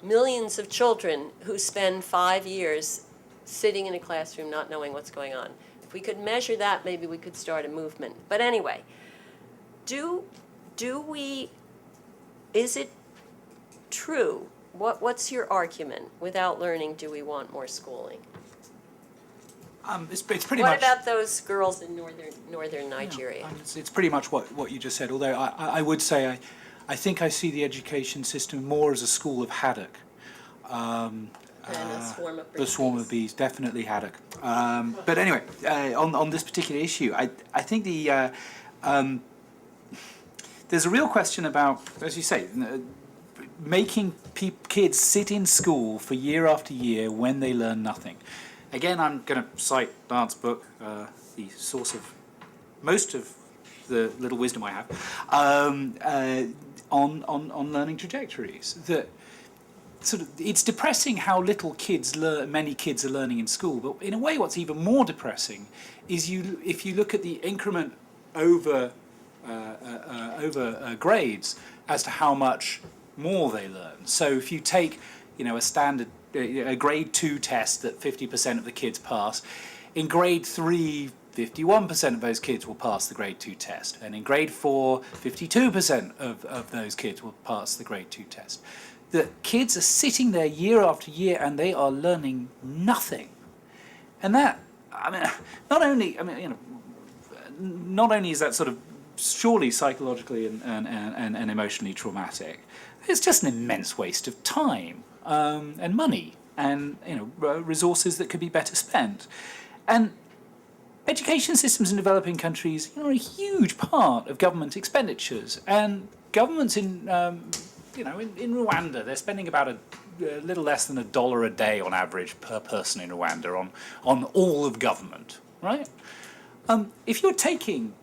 millions of children who spend 5 years sitting in a classroom not knowing what's going on. If we could measure that, maybe we could start a movement. But anyway, is it true? What's your argument? Without learning, do we want more schooling? It's pretty What much... about those girls in northern Nigeria? It's pretty much what you just said, although I would say I think I see the education system more as a school of haddock. And a swarm of The swarm of bees, definitely haddock. But anyway, on this particular issue, I think there's a real question about, as you say, making kids sit in school for year after year when they learn nothing. Again, I'm going to cite Dant's book, the source of most of the little wisdom I have, on learning trajectories. That sort of, it's depressing how little many kids are learning in school. But in a way, what's even more depressing is if you look at the increment over grades as to how much more they learn. So if you take, a standard, a grade 2 test that 50% of the kids pass, in grade 3, 51% of those kids will pass the grade 2 test. And in grade 4, 52% of those kids will pass the grade 2 test. The kids are sitting there year after year and they are learning nothing. And that, not only is that sort of surely psychologically and emotionally traumatic, it's just an immense waste of time and money and resources that could be better spent. And education systems in developing countries are a huge part of government expenditures. And governments in Rwanda, they're spending about a little less than $1 a day on average per person in Rwanda on all of government, right? If you're taking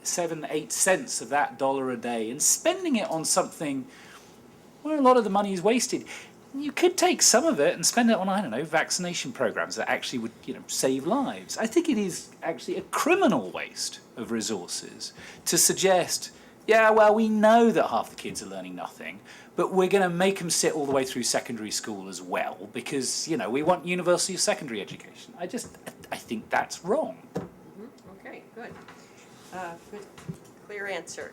7-8 cents of that dollar a day and spending it on something where a lot of the money is wasted, you could take some of it and spend it on, vaccination programs that actually would, save lives. I think it is actually a criminal waste of resources to suggest yeah, well, we know that half the kids are learning nothing, but we're going to make them sit all the way through secondary school as well because, you know, we want universal secondary education. I think that's wrong. Okay, good. Good, clear answer.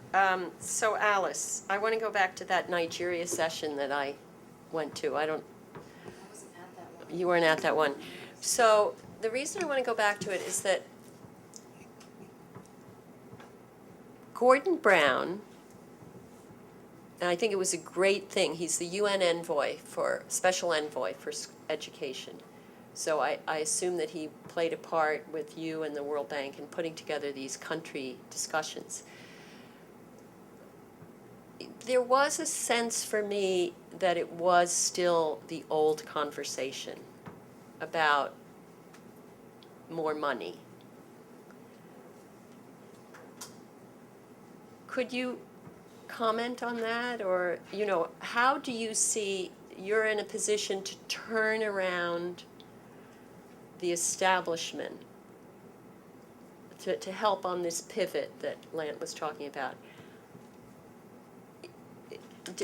So Alice, I want to go back to that Nigeria session that I went to. You weren't at that one. So the reason I want to go back to it is that Gordon Brown, and I think it was a great thing, he's the UN special envoy for education. So I assume that he played a part with you and the World Bank in putting together these country discussions. There was a sense for me that it was still the old conversation about more money. Could you comment on that? Or, you know, how do you see you're in a position to turn around the establishment to help on this pivot that Lant was talking about?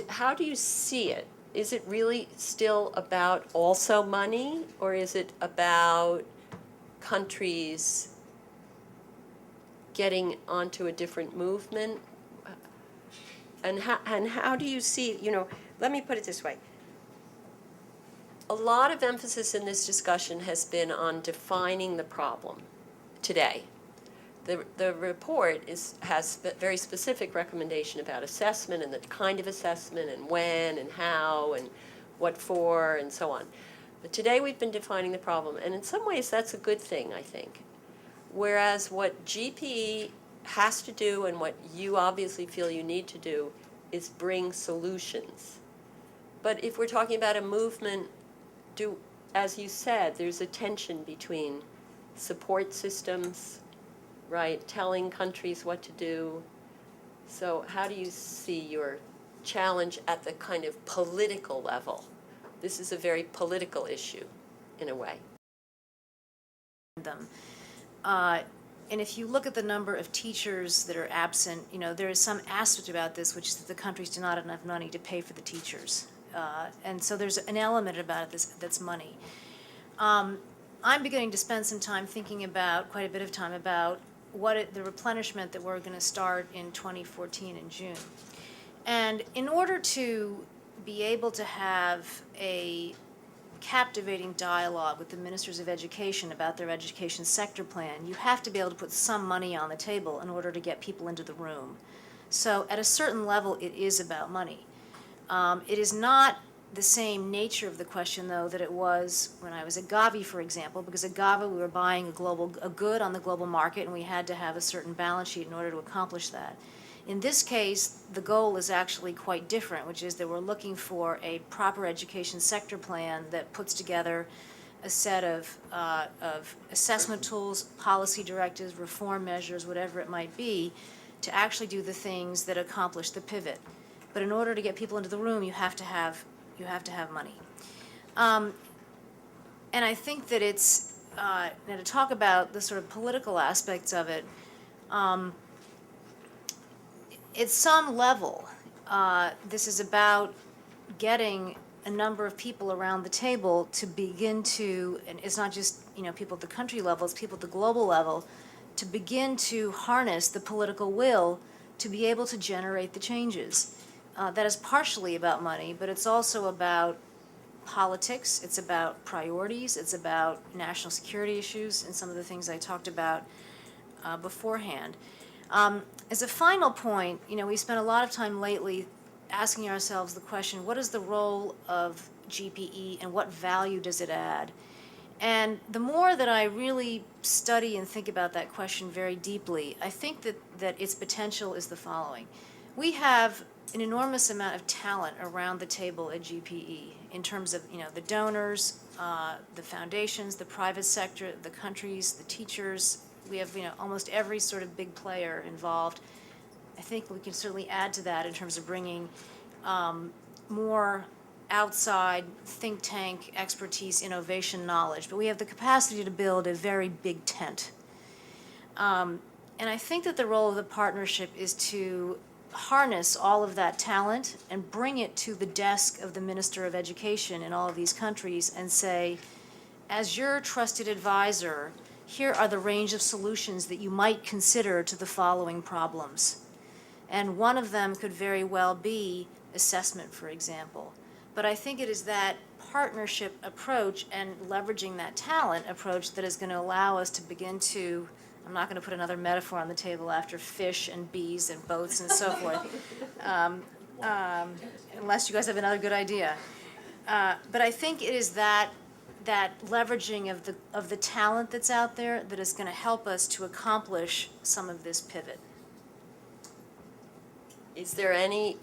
How do you see it? Is it really still about also money, or is it about countries getting onto a different movement? And how do you see, you know, let me put it this way. A lot of emphasis in this discussion has been on defining the problem today. The report has very specific recommendation about assessment and the kind of assessment and when and how and what for and so on. But today we've been defining the problem, and in some ways that's a good thing, I think. Whereas what GPE has to do and what you obviously feel you need to do is bring solutions. But if we're talking about a movement, as you said, there's a tension between support systems, right, telling countries what to do. So how do you see your challenge at the kind of political level? This is a very political issue, in a way. And if you look at the number of teachers that are absent, you know, there is some aspect about this, which is that the countries do not have enough money to pay for the teachers. And so there's an element about this that's money. I'm beginning to spend some time thinking about, quite a bit of time, about the replenishment that we're going to start in 2014 in June. And in order to be able to have a captivating dialogue with the ministers of education about their education sector plan, you have to be able to put some money on the table in order to get people into the room. So at a certain level, it is about money. It is not the same nature of the question, though, that it was when I was at Gavi, for example, because at Gavi we were buying a good on the global market, and we had to have a certain balance sheet in order to accomplish that. In this case, the goal is actually quite different, which is that we're looking for a proper education sector plan that puts together a set of assessment tools, policy directives, reform measures, whatever it might be, to actually do the things that accomplish the pivot. But in order to get people into the room, you have to have money. And I think that it's, now to talk about the sort of political aspects of it, at some level, this is about getting a number of people around the table to begin to, and it's not just, you know, people at the country level, it's people at the global level, to begin to harness the political will to be able to generate the changes. That is partially about money, but it's also about politics, it's about priorities, it's about national security issues, and some of the things I talked about beforehand. As a final point, you know, we spent a lot of time lately asking ourselves the question, what is the role of GPE and what value does it add? And the more that I really study and think about that question very deeply, I think that its potential is the following. We have an enormous amount of talent around the table at GPE in terms of, you know, the donors, the foundations, the private sector, the countries, the teachers. We have, you know, almost every sort of big player involved. I think we can certainly add to that in terms of bringing more outside think tank expertise, innovation, knowledge. But we have the capacity to build a very big tent. And I think that the role of the partnership is to harness all of that talent and bring it to the desk of the Minister of Education in all of these countries and say, as your trusted advisor, here are the range of solutions that you might consider to the following problems. And one of them could very well be assessment, for example. But I think it is that partnership approach and leveraging that talent approach that is going to allow us to begin to, I'm not going to put another metaphor on the table after fish and bees and boats and so forth, unless you guys have another good idea. But I think it is that leveraging of the talent that's out there that is going to help us to accomplish some of this pivot. Is there any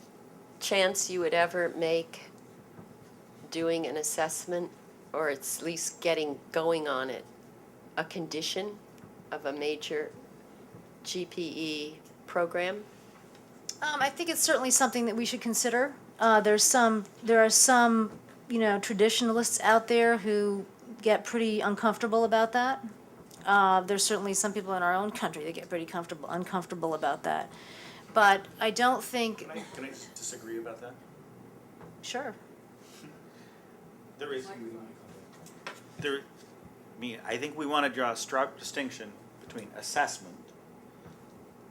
chance you would ever make doing an assessment, or at least getting going on it, a condition of a major GPE program? I think it's certainly something that we should consider. There are some, traditionalists out there who get pretty uncomfortable about that. There's certainly some people in our own country that get pretty uncomfortable about that. But I don't think. Can I disagree about that? Sure. I think we want to draw a stark distinction between assessment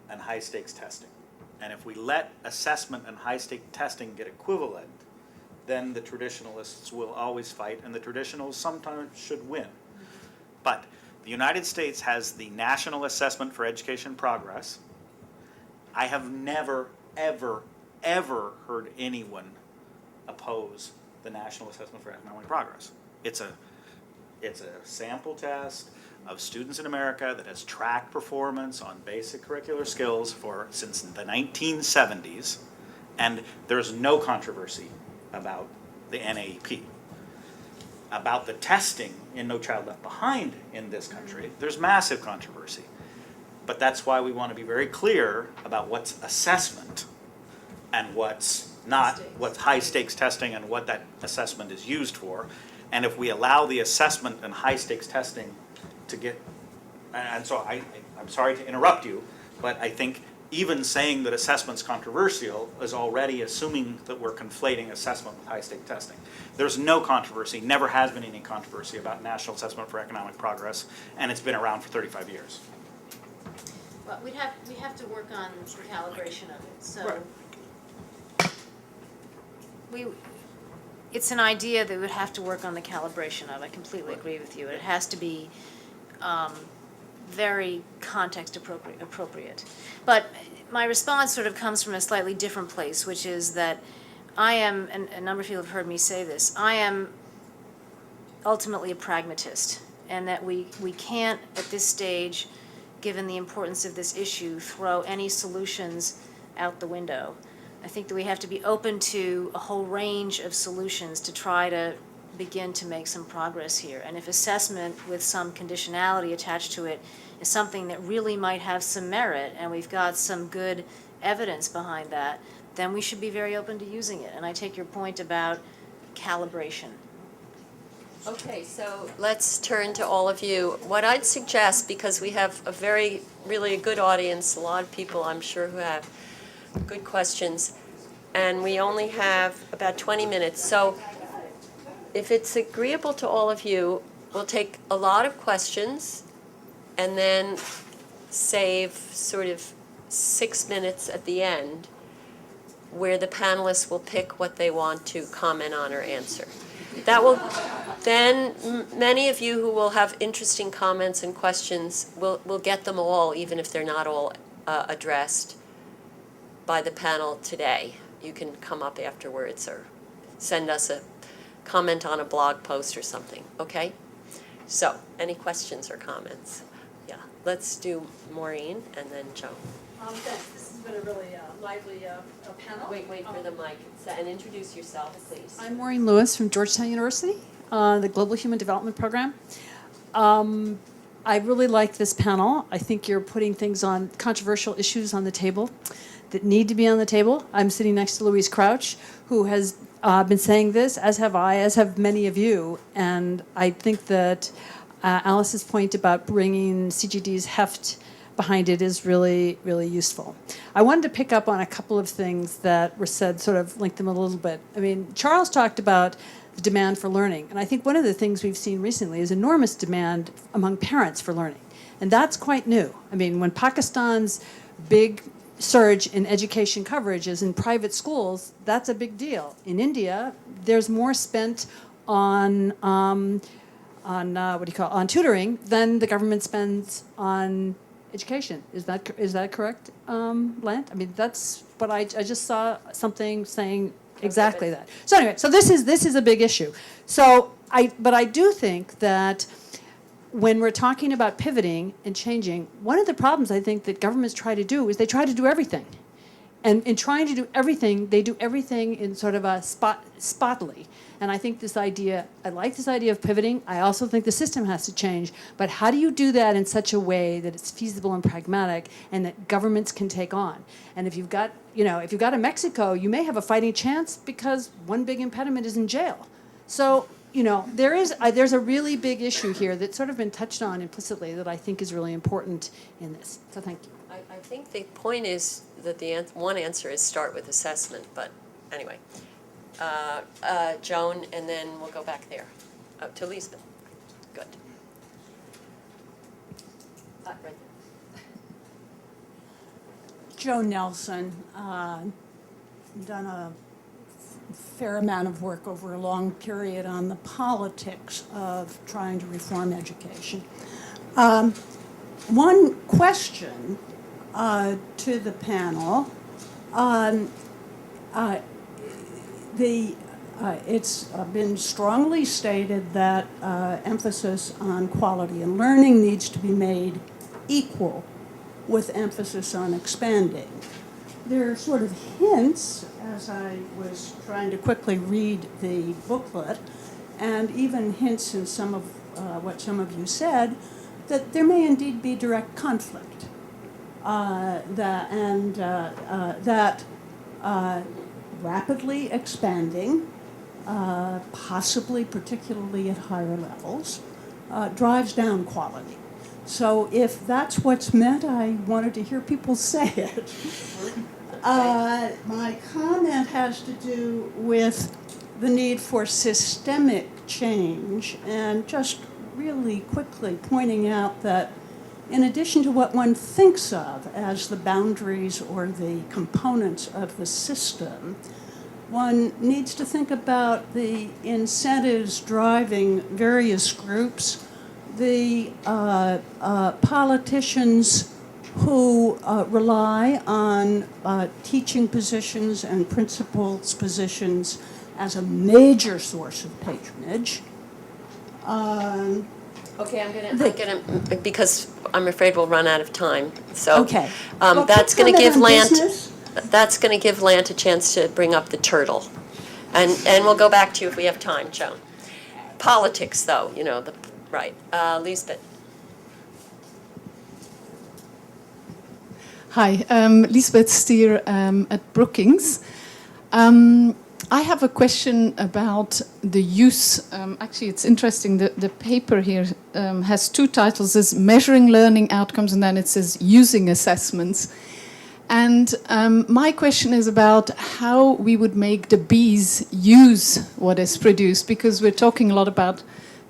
and high-stakes testing. And if we let assessment and high-stakes testing get equivalent, then the traditionalists will always fight, and the traditionals sometimes should win. But the United States has the National Assessment for Education Progress. I have never, ever, ever heard anyone oppose the National Assessment for Economic Progress. It's a sample test of students in America that has tracked performance on basic curricular skills since the 1970s, and there's no controversy about the NAEP. About the testing in No Child Left Behind in this country, there's massive controversy. But that's why we want to be very clear about what's assessment and what's not, what's high-stakes testing and what that assessment is used for. And if we allow the assessment and high-stakes testing to get, and so I'm sorry to interrupt you, but I think even saying that assessment's controversial is already assuming that we're conflating assessment with high-stakes testing. There's no controversy, never has been any controversy about National Assessment for Economic Progress, and it's been around for 35 years. Well, we have to work on the calibration of it, so. Right. It's an idea that we would have to work on the calibration of. I completely agree with you. It has to be very context appropriate. But my response sort of comes from a slightly different place, which is that I am, and a number of people have heard me say this, I am ultimately a pragmatist, and that we can't, at this stage, given the importance of this issue, throw any solutions out the window. I think that we have to be open to a whole range of solutions to try to begin to make some progress here. And if assessment with some conditionality attached to it is something that really might have some merit, and we've got some good evidence behind that, then we should be very open to using it. And I take your point about calibration. Okay, so let's turn to all of you. What I'd suggest, because we have really a good audience, a lot of people I'm sure who have good questions, and we only have about 20 minutes. So if it's agreeable to all of you, we'll take a lot of questions and then save sort of 6 minutes at the end where the panelists will pick what they want to comment on or answer. That will, then many of you who will have interesting comments and questions, we'll get them all, even if they're not all addressed by the panel today. You can come up afterwards or send us a comment on a blog post or something, okay? So, any questions or comments? Yeah, let's do Maureen and then Joe. Thanks. This has been a really lively panel. Wait for the mic and introduce yourself, please. I'm Maureen Lewis from Georgetown University, the Global Human Development Program. I really like this panel. I think you're putting things on, controversial issues on the table that need to be on the table. I'm sitting next to Louise Crouch, who has been saying this, as have I, as have many of you. And I think that Alice's point about bringing CGD's heft behind it is really, really useful. I wanted to pick up on a couple of things that were said, sort of link them a little bit. I mean, Charles talked about the demand for learning, and I think one of the things we've seen recently is enormous demand among parents for learning, and that's quite new. I mean, when Pakistan's big surge in education coverage is in private schools, that's a big deal. In India, there's more spent on on tutoring than the government spends on education. Is that correct, Lant? I mean, that's what I just saw something saying exactly that. So anyway, so this is a big issue. But I do think that when we're talking about pivoting and changing, one of the problems I think that governments try to do is they try to do everything. And in trying to do everything, they do everything in sort of a spotly. And I think I like this idea of pivoting. I also think the system has to change. But how do you do that in such a way that it's feasible and pragmatic and that governments can take on? And if you've got a Mexico, you may have a fighting chance because one big impediment is in jail. So, there's a really big issue here that's sort of been touched on implicitly that I think is really important in this. So thank you. I think the point is that one answer is start with assessment, but anyway. Joan, and then we'll go back there, to Lisbeth. Good. Right there. Joe Nelson, done a fair amount of work over a long period on the politics of trying to reform education. One question to the panel. It's been strongly stated that emphasis on quality and learning needs to be made equal with emphasis on expanding. There are sort of hints, as I was trying to quickly read the booklet, and even hints in some of what some of you said, that there may indeed be direct conflict. That rapidly expanding, possibly particularly at higher levels, drives down quality. So if that's what's meant, I wanted to hear people say it. My comment has to do with the need for systemic change, and just really quickly pointing out that in addition to what one thinks of as the boundaries or the components of the system, one needs to think about the incentives driving various groups, the politicians who rely on teaching positions and principals positions as a major source of patronage. Okay, I'm gonna, because I'm afraid we'll run out of time. So Okay. That's gonna give Lant. Business. That's going to give Lant a chance to bring up the turtle. And we'll go back to you if we have time, Joan. Politics, though, right. Lisbeth. Hi, Lisbeth Stier at Brookings. I have a question about the use. Actually, it's interesting. The paper here has two titles. There's Measuring Learning Outcomes, and then it says Using Assessments. And my question is about how we would make the bees use what is produced, because we're talking a lot about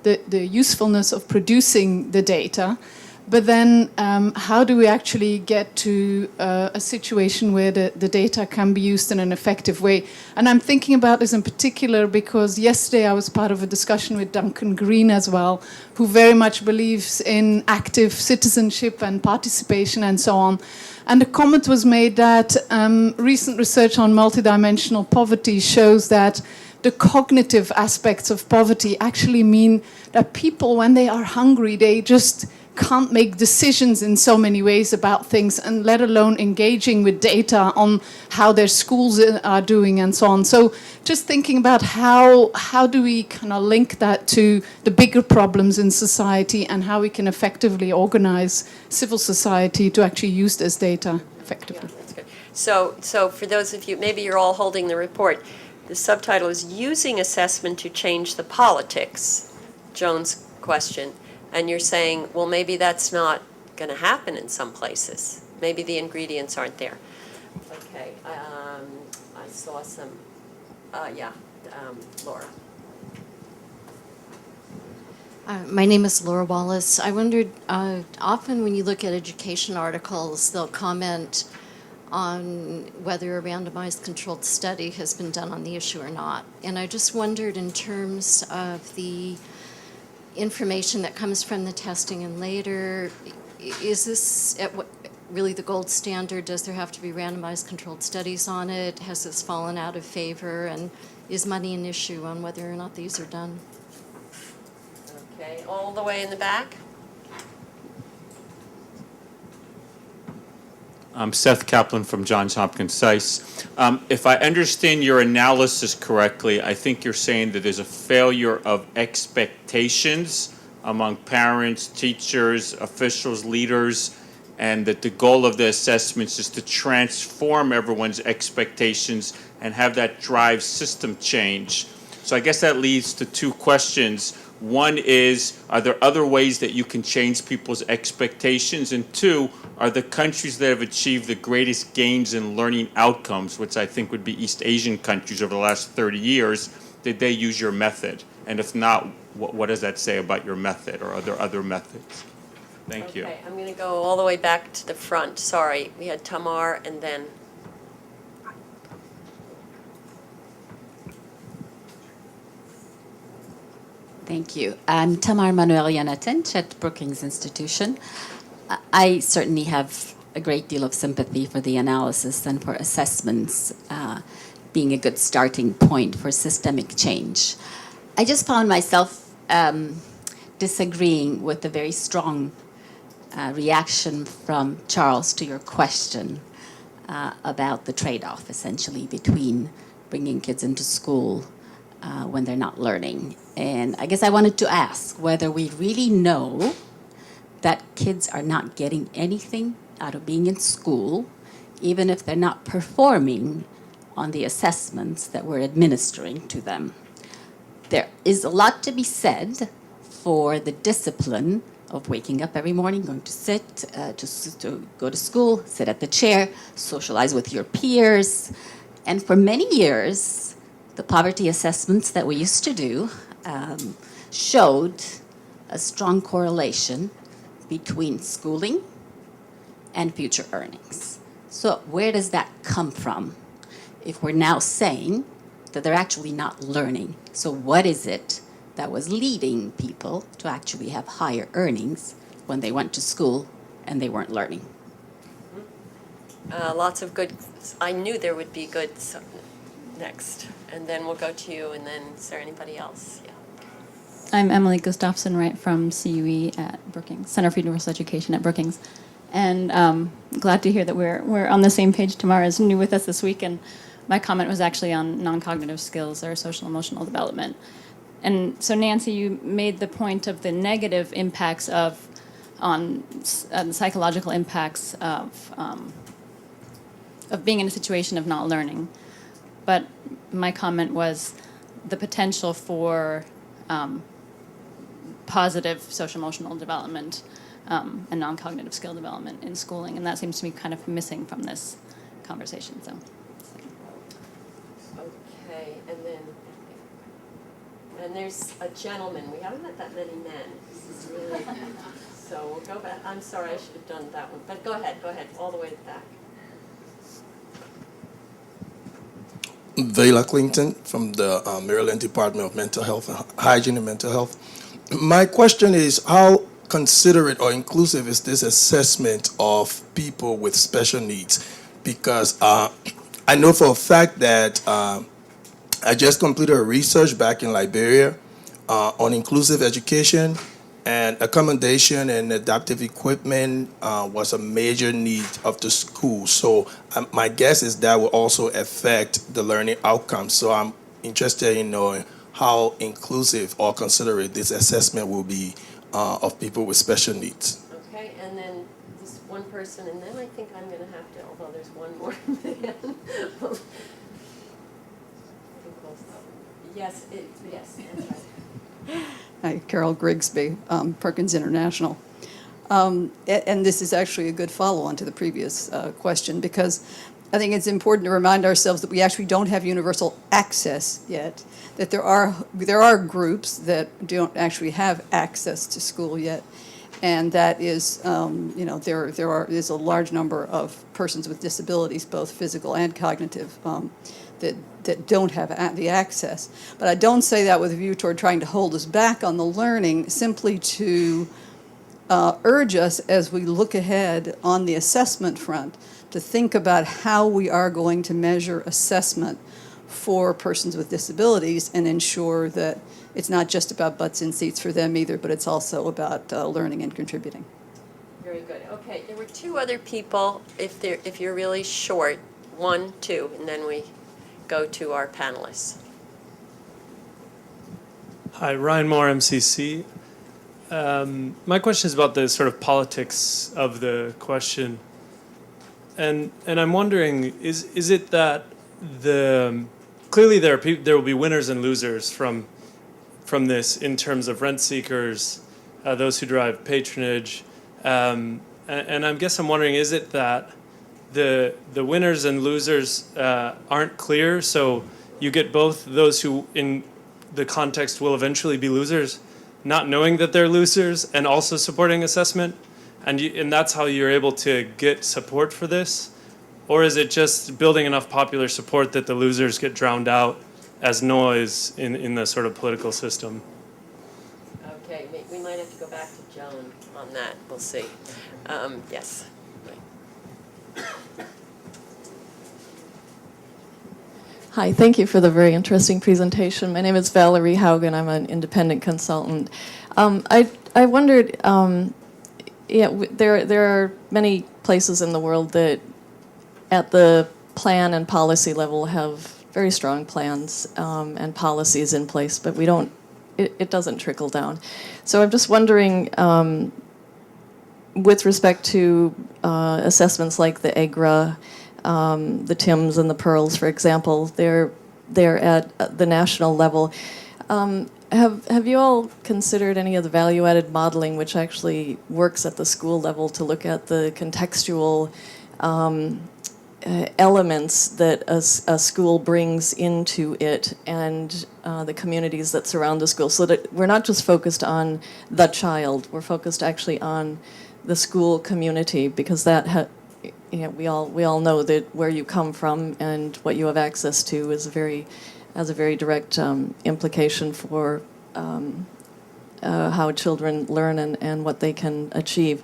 the usefulness of producing the data. But then how do we actually get to a situation where the data can be used in an effective way? And I'm thinking about this in particular because yesterday I was part of a discussion with Duncan Green as well, who very much believes in active citizenship and participation and so on. And the comment was made that recent research on multidimensional poverty shows that the cognitive aspects of poverty actually mean that people, when they are hungry, they just can't make decisions in so many ways about things, and let alone engaging with data on how their schools are doing and so on. So just thinking about how do we kind of link that to the bigger problems in society, and how we can effectively organize civil society to actually use this data effectively. Yeah, that's good. So for those of you, maybe you're all holding the report, the subtitle is Using Assessment to Change the Politics, Joan's question. And you're saying, well, maybe that's not going to happen in some places. Maybe the ingredients aren't there. Okay, I saw some, Laura. My name is Laura Wallace. I wondered, often when you look at education articles, they'll comment on whether a randomized controlled study has been done on the issue or not. And I just wondered, in terms of the information that comes from the testing and later, is this really the gold standard? Does there have to be randomized controlled studies on it? Has this fallen out of favor? And is money an issue on whether or not these are done? Okay, all the way in the back? I'm Seth Kaplan from Johns Hopkins SAIS. If I understand your analysis correctly, I think you're saying that there's a failure of expectations among parents, teachers, officials, leaders, and that the goal of the assessments is to transform everyone's expectations and have that drive system change. So I guess that leads to two questions. One is, are there other ways that you can change people's expectations? And two, are the countries that have achieved the greatest gains in learning outcomes, which I think would be East Asian countries over the last 30 years, did they use your method? And if not, what does that say about your method, or are there other methods? Thank you. Okay, I'm going to go all the way back to the front. Sorry, we had Tamar and then. Thank you. I'm Tamar Manuel Yanatich at Brookings Institution. I certainly have a great deal of sympathy for the analysis and for assessments being a good starting point for systemic change. I just found myself disagreeing with the very strong reaction from Charles to your question about the trade-off, essentially, between bringing kids into school when they're not learning. And I guess I wanted to ask whether we really know that kids are not getting anything out of being in school, even if they're not performing on the assessments that we're administering to them. There is a lot to be said for the discipline of waking up every morning, going to sit, to go to school, sit at the chair, socialize with your peers. And for many years, the poverty assessments that we used to do showed a strong correlation between schooling and future earnings. So where does that come from if we're now saying that they're actually not learning? So what is it that was leading people to actually have higher earnings when they went to school and they weren't learning? Lots of good, I knew there would be good, so next. And then we'll go to you, and then is there anybody else? Yeah. I'm Emily Gustafson, right, from CUE at Brookings, Center for Universal Education at Brookings. And glad to hear that we're on the same page. Tamara is new with us this week, and my comment was actually on non-cognitive skills or social emotional development. And so, Nancy, you made the point of the negative impacts on psychological impacts of being in a situation of not learning. But my comment was the potential for positive social-emotional development and non-cognitive skill development in schooling, and that seems to be kind of missing from this conversation. So. Okay, and there's a gentleman. We haven't met that many men. This is really, so we'll go back. I'm sorry, I should have done that one. But go ahead, all the way to the back. Vela Clinton from the Maryland Department of Mental Health, Hygiene and Mental Health. My question is, how considerate or inclusive is this assessment of people with special needs? Because I know for a fact that I just completed a research back in Liberia on inclusive education, and accommodation and adaptive equipment was a major need of the school. So my guess is that will also affect the learning outcomes. So I'm interested in knowing how inclusive or considerate this assessment will be of people with special needs. Okay, and then this one person, and then I think I'm going to have to, although there's one more man. Yes, that's right. Hi, Carol Grigsby, Perkins International. And this is actually a good follow-on to the previous question, because I think it's important to remind ourselves that we actually don't have universal access yet, that there are groups that don't actually have access to school yet, and that is, there's a large number of persons with disabilities, both physical and cognitive, that don't have the access. But I don't say that with a view toward trying to hold us back on the learning, simply to urge us as we look ahead on the assessment front to think about how we are going to measure assessment for persons with disabilities and ensure that it's not just about butts in seats for them either, but it's also about learning and contributing. Very good. Okay, there were two other people, if you're really short, 1, 2, and then we go to our panelists. Hi, Ryan Moore, MCC. My question is about the sort of politics of the question, and I'm wondering, is it that clearly there will be winners and losers from this in terms of rent seekers, those who derive patronage, and I guess I'm wondering, is it that the winners and losers aren't clear, so you get both those who in the context will eventually be losers, not knowing that they're losers, and also supporting assessment, and that's how you're able to get support for this? Or is it just building enough popular support that the losers get drowned out as noise in the sort of political system? Okay, we might have to go back to Joan on that. We'll see. Yes. Hi, thank you for the very interesting presentation. My name is Valerie Haugen. I'm an independent consultant. I wondered, there are many places in the world that at the plan and policy level have very strong plans and policies in place, but it doesn't trickle down. So I'm just wondering, with respect to assessments like the EGRA, the TIMS and the PEARLs, for example, they're at the national level. Have you all considered any of the value-added modeling which actually works at the school level to look at the contextual elements that a school brings into it and the communities that surround the school, so that we're not just focused on the child, we're focused actually on the school community, because that we all know that where you come from and what you have access to has a very direct implication for how children learn and what they can achieve.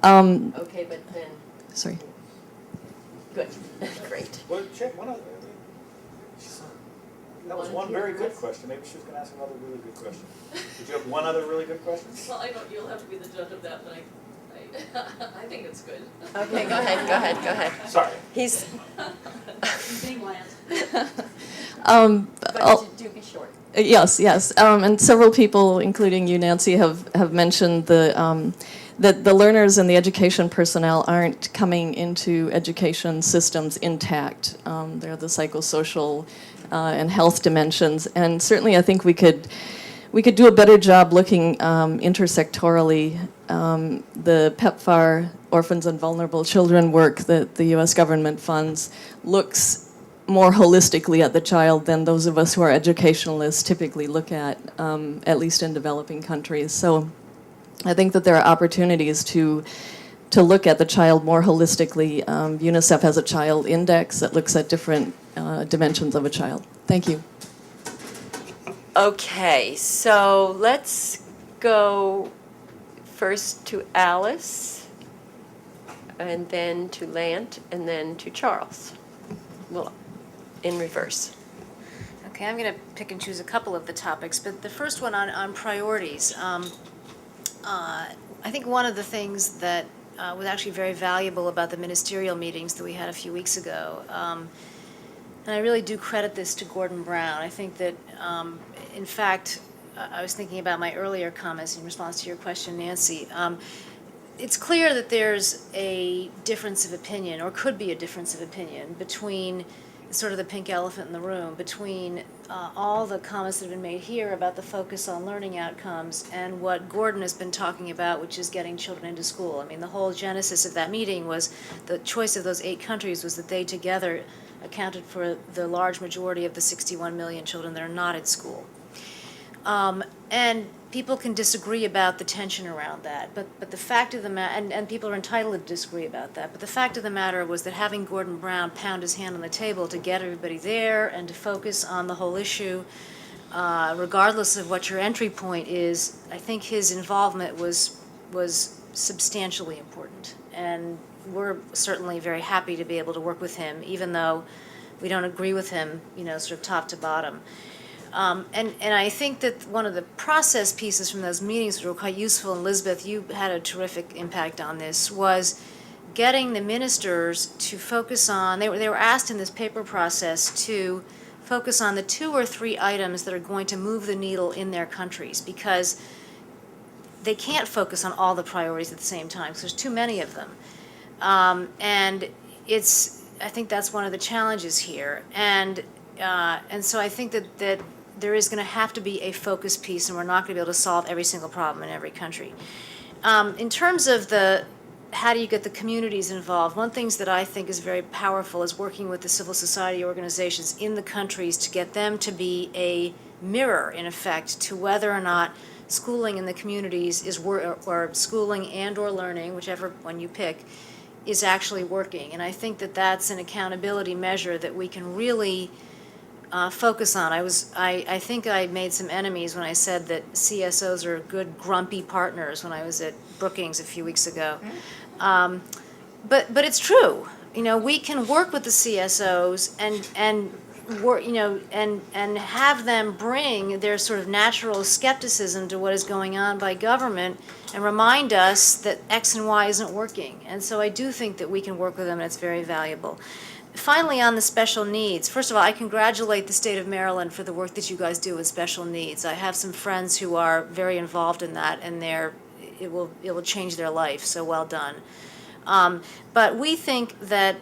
Okay, but then. Sorry. Good. Great. Well, check one other. That was one very good question. Maybe she was going to ask another really good question. Did you have one other really good question? Well, you'll have to be the judge of that, but I think it's good. Okay, go ahead. Sorry. He's being bland. But do be short. Yes. And several people, including you, Nancy, have mentioned that the learners and the education personnel aren't coming into education systems intact. They're the psychosocial and health dimensions, and certainly I think we could do a better job looking intersectorally. The PEPFAR, Orphans and Vulnerable Children work that the U.S. government funds looks more holistically at the child than those of us who are educationalists typically look at least in developing countries. So I think that there are opportunities to look at the child more holistically. UNICEF has a child index that looks at different dimensions of a child. Thank you. Okay, so let's go first to Alice, and then to Lant, and then to Charles. Well, in reverse. Okay, I'm going to pick and choose a couple of the topics, but the first one on priorities. I think one of the things that was actually very valuable about the ministerial meetings that we had a few weeks ago, and I really do credit this to Gordon Brown. I think that, in fact, I was thinking about my earlier comments in response to your question, Nancy. It's clear that there's a difference of opinion, or could be a difference of opinion, between sort of the pink elephant in the room between all the comments that have been made here about the focus on learning outcomes and what Gordon has been talking about, which is getting children into school. I mean, the whole genesis of that meeting was the choice of those 8 countries was that they together accounted for the large majority of the 61 million children that are not at school. And people can disagree about the tension around that, but the fact of the matter, and people are entitled to disagree about that, but the fact of the matter was that having Gordon Brown pound his hand on the table to get everybody there and to focus on the whole issue, regardless of what your entry point is, I think his involvement was substantially important. And we're certainly very happy to be able to work with him, even though we don't agree with him, sort of top to bottom. And I think that one of the process pieces from those meetings that were quite useful, and Elizabeth, you had a terrific impact on this, was getting the ministers to focus on, they were asked in this paper process to focus on the 2 or 3 items that are going to move the needle in their countries, because they can't focus on all the priorities at the same time, because there's too many of them. And I think that's one of the challenges here. And so I think that there is going to have to be a focus piece, and we're not going to be able to solve every single problem in every country. In terms of how do you get the communities involved, one thing that I think is very powerful is working with the civil society organizations in the countries to get them to be a mirror, in effect, to whether or not schooling in the communities or schooling and or learning, whichever one you pick, is actually working. And I think that that's an accountability measure that we can really focus on. I think I made some enemies when I said that CSOs are good grumpy partners when I was at Brookings a few weeks ago. But it's true. We can work with the CSOs and work, and have them bring their sort of natural skepticism to what is going on by government and remind us that X and Y isn't working. And so I do think that we can work with them, and it's very valuable. Finally, on the special needs, first of all, I congratulate the state of Maryland for the work that you guys do with special needs. I have some friends who are very involved in that, and it will change their life, so well done. But we think that,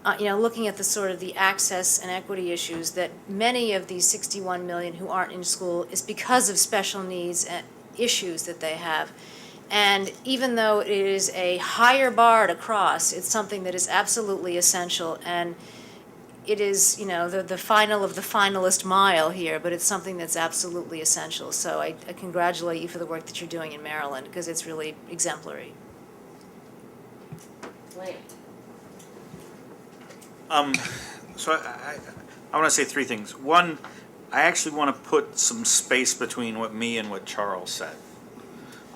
looking at the sort of the access and equity issues, that many of these 61 million who aren't in school is because of special needs issues that they have. And even though it is a higher bar to cross, it's something that is absolutely essential. And it is, the final of the finalist mile here, but it's something that's absolutely essential. So I congratulate you for the work that you're doing in Maryland, because it's really exemplary. So I want to say 3 things. One, I actually want to put some space between me and what Charles said.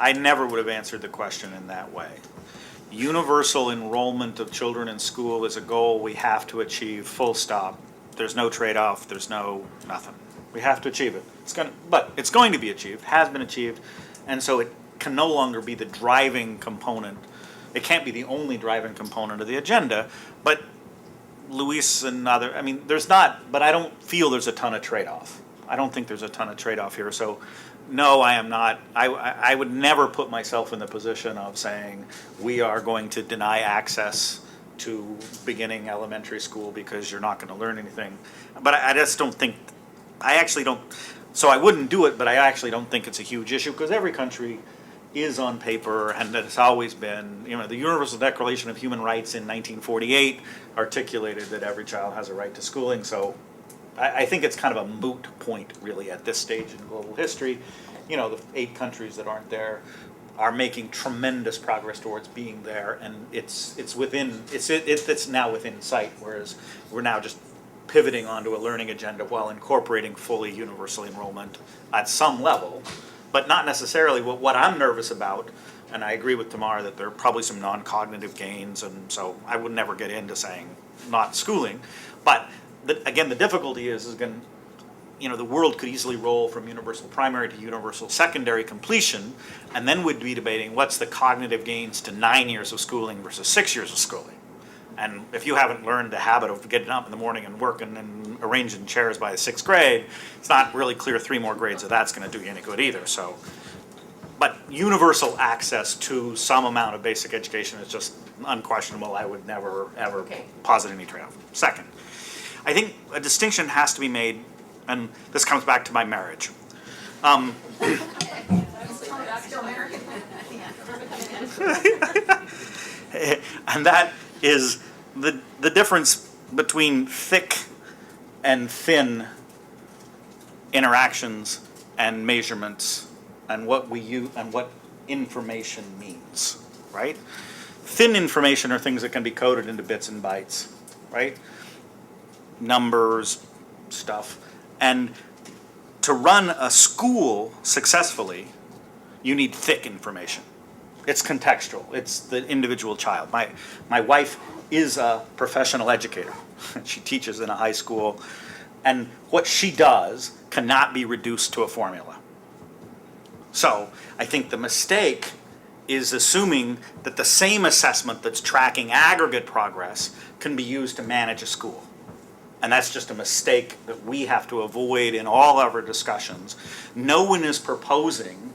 I never would have answered the question in that way. Universal enrollment of children in school is a goal we have to achieve, full stop. There's no trade-off, there's no nothing. We have to achieve it. But it's going to be achieved, has been achieved, and so it can no longer be the driving component. It can't be the only driving component of the agenda, but Luis and there's not, but I don't feel there's a ton of trade-off. I don't think there's a ton of trade-off here, so no, I am not. I would never put myself in the position of saying we are going to deny access to beginning elementary school because you're not going to learn anything. But I just don't think, I actually don't, so I wouldn't do it, but I actually don't think it's a huge issue, because every country is on paper, and it's always been, the Universal Declaration of Human Rights in 1948 articulated that every child has a right to schooling, so I think it's kind of a moot point, really, at this stage in global history. The 8 countries that aren't there are making tremendous progress towards being there, and it's now within sight, whereas we're now just pivoting onto a learning agenda while incorporating fully universal enrollment at some level, but not necessarily what I'm nervous about. And I agree with Tamara that there are probably some non-cognitive gains, and so I would never get into saying not schooling, but again, the difficulty is again, the world could easily roll from universal primary to universal secondary completion, and then we'd be debating what's the cognitive gains to 9 years of schooling versus 6 years of schooling. And if you haven't learned the habit of getting up in the morning and working and arranging chairs by the 6th grade, it's not really clear 3 more grades of that's going to do you any good either. So, but universal access to some amount of basic education is just unquestionable. I would never, ever posit any trade-off. Second, I think a distinction has to be made, and this comes back to my marriage. And that is the difference between thick and thin interactions and measurements and what we use and what information means, right? Thin information are things that can be coded into bits and bytes, right? Numbers, stuff. And to run a school successfully, you need thick information. It's contextual. It's the individual child. My wife is a professional educator. She teaches in a high school. And what she does cannot be reduced to a formula. So I think the mistake is assuming that the same assessment that's tracking aggregate progress can be used to manage a school. And that's just a mistake that we have to avoid in all of our discussions. No one is proposing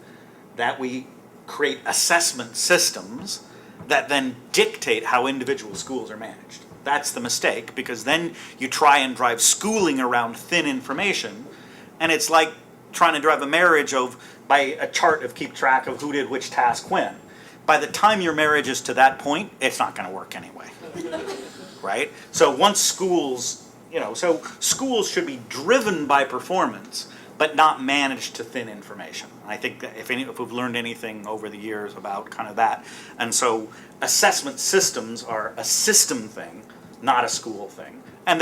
that we create assessment systems that then dictate how individual schools are managed. That's the mistake, because then you try and drive schooling around thin information, and it's like trying to drive a marriage by a chart of keep track of who did which task when. By the time your marriage is to that point, it's not going to work anyway, right? So once schools, so schools should be driven by performance, but not managed to thin information. I think that if we've learned anything over the years about kind of that, and so assessment systems are a system thing, not a school thing, and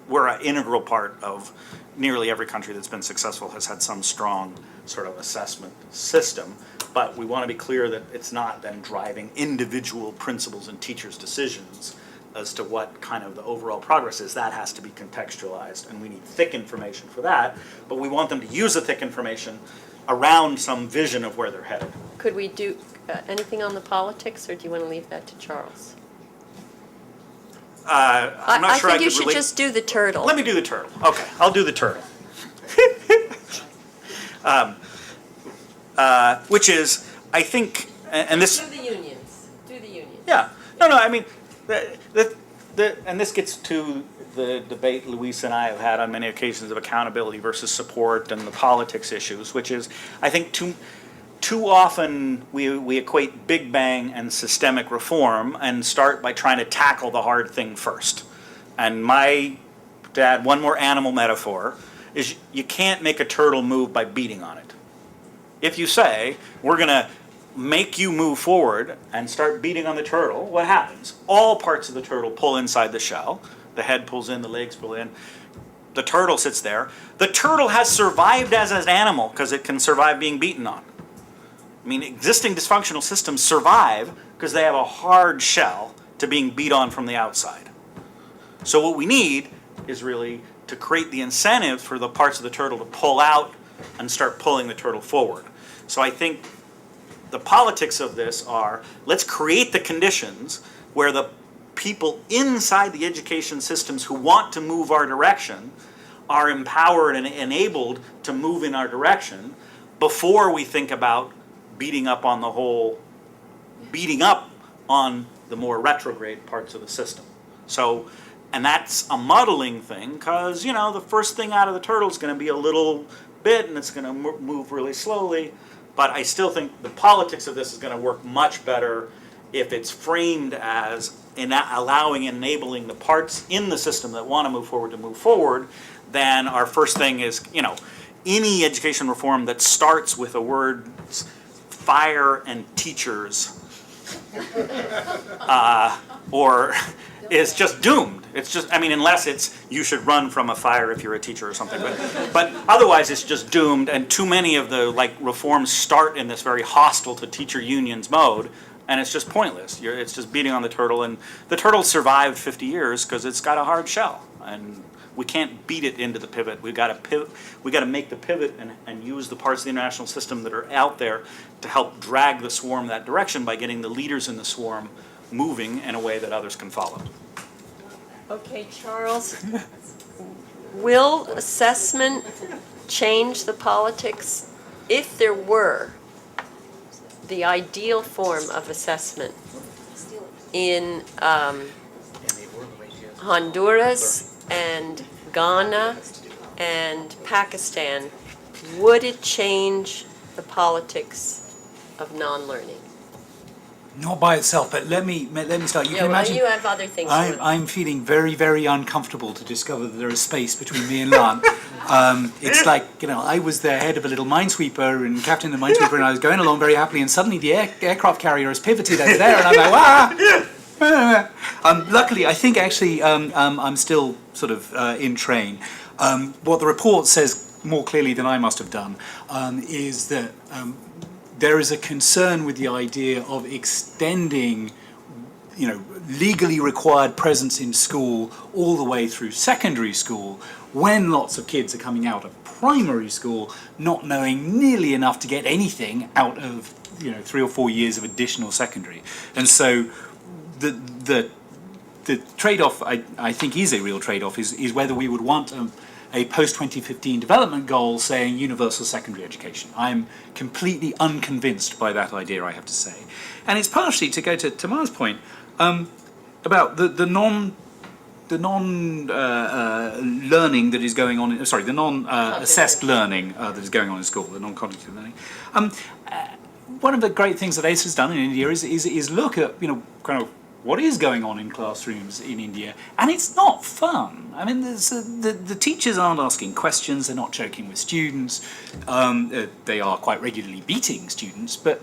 we're an integral part of nearly every country that's been successful has had some strong sort of assessment system, but we want to be clear that it's not then driving individual principals and teachers' decisions as to what kind of the overall progress is. That has to be contextualized, and we need thick information for that, but we want them to use the thick information around some vision of where they're headed. Could we do anything on the politics, or do you want to leave that to Charles? I'm not sure I think you should just do the turtle. Let me do the turtle. Okay, I'll do the turtle. Which is, I think, and this... Do the unions. Do the unions. Yeah. No, I mean, and this gets to the debate Luis and I have had on many occasions of accountability versus support and the politics issues, which is, I think, too often we equate Big Bang and systemic reform and start by trying to tackle the hard thing first. And to add one more animal metaphor, is you can't make a turtle move by beating on it. If you say, we're going to make you move forward and start beating on the turtle, what happens? All parts of the turtle pull inside the shell. The head pulls in, the legs pull in. The turtle sits there. The turtle has survived as an animal because it can survive being beaten on. I mean, existing dysfunctional systems survive because they have a hard shell to being beat on from the outside. So what we need is really to create the incentive for the parts of the turtle to pull out and start pulling the turtle forward. So I think the politics of this are, let's create the conditions where the people inside the education systems who want to move our direction are empowered and enabled to move in our direction before we think about beating up on the more retrograde parts of the system. So, and that's a muddling thing, because, the first thing out of the turtle is going to be a little bit, and it's going to move really slowly. But I still think the politics of this is going to work much better if it's framed as allowing and enabling the parts in the system that want to move forward, then our first thing is, any education reform that starts with the words fire and teachers or is just doomed. It's just, unless it's you should run from a fire if you're a teacher or something. But otherwise it's just doomed, and too many of the reforms start in this very hostile to teacher unions mode, and it's just pointless. It's just beating on the turtle, and the turtle survived 50 years because it's got a hard shell, and we can't beat it into the pivot. We've got to pivot. We got to make the pivot and use the parts of the international system that are out there to help drag the swarm that direction by getting the leaders in the swarm moving in a way that others can follow. Okay, Charles, will assessment change the politics? If there were the ideal form of assessment in Honduras, and Ghana and Pakistan, would it change the politics of non-learning? Not by itself, but let me start. You Yeah, can well, imagine. you have other things. I'm feeling very, very uncomfortable to discover that there is space between me and Lan. It's like, I was the head of a little minesweeper and captain of the minesweeper, and I was going along very happily, and suddenly the aircraft carrier has pivoted over there, and I'm like, wah! Luckily, I think actually I'm still sort of in train. What the report says more clearly than I must have done is that there is a concern with the idea of extending, legally required presence in school all the way through secondary school, when lots of kids are coming out of primary school not knowing nearly enough to get anything out of 3 or 4 years of additional secondary. And so the trade-off, I think, is a real trade-off, is whether we would want a post-2015 development goal saying universal secondary education. I'm completely unconvinced by that idea, I have to say. And it's partially, to go to Tamar's point, about the non-learning that is going on, the non-assessed learning that is going on in school, the non-cognitive learning. One of the great things that ACE has done in India is look at, kind of what is going on in classrooms in India, and it's not fun. I mean, the teachers aren't asking questions, they're not joking with students, they are quite regularly beating students, but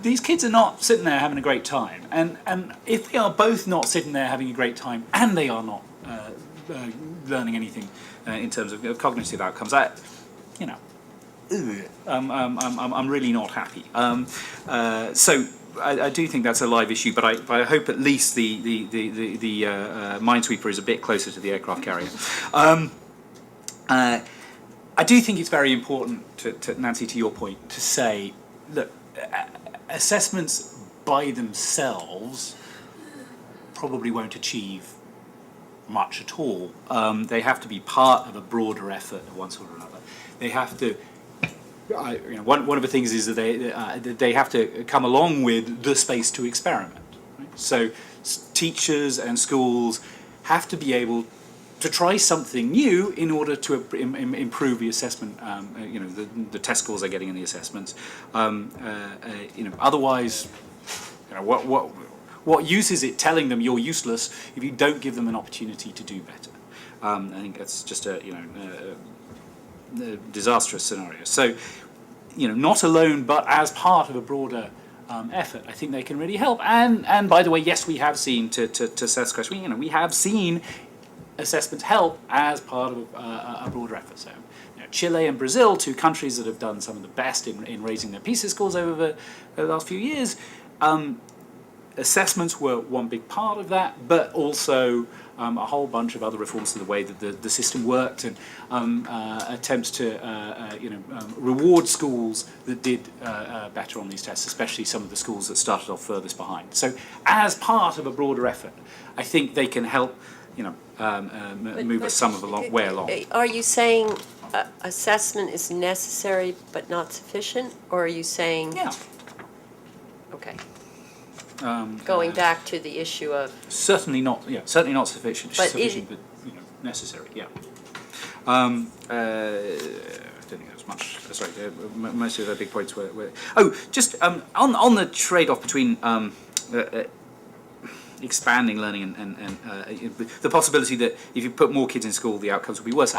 these kids are not sitting there having a great time. And if they are both not sitting there having a great time, and they are not learning anything in terms of cognitive outcomes, I'm really not happy. So I do think that's a live issue, but I hope at least the minesweeper is a bit closer to the aircraft carrier. I do think it's very important, to Nancy, to your point, to say, look, assessments by themselves probably won't achieve much at all. They have to be part of a broader effort of one sort or another. They have to. One of the things is that they have to come along with the space to experiment. Right? So teachers and schools have to be able to try something new in order to improve the assessment. The test scores they're getting in the assessments. Otherwise, what use is it telling them you're useless if you don't give them an opportunity to do better? I think that's just a disastrous scenario. So, not alone, but as part of a broader effort, I think they can really help. And by the way, yes, we have seen, to Seth's question, we have seen assessments help as part of a broader effort. So, Chile and Brazil, 2 countries that have done some of the best in raising their PISA scores over the last few years. Assessments were one big part of that, but also a whole bunch of other reforms to the way that the system worked, and attempts to reward schools that did better on these tests, especially some of the schools that started off furthest behind. So as part of a broader effort, I think they can help move us some of the way along. Are you saying assessment is necessary but not sufficient, or are you saying... Yeah. Okay. Going back to the issue of certainly not sufficient, but necessary. Yeah. I don't think there was much. Sorry, most of the big points were. Just on the trade-off between expanding learning and the possibility that if you put more kids in school, the outcomes will be worse.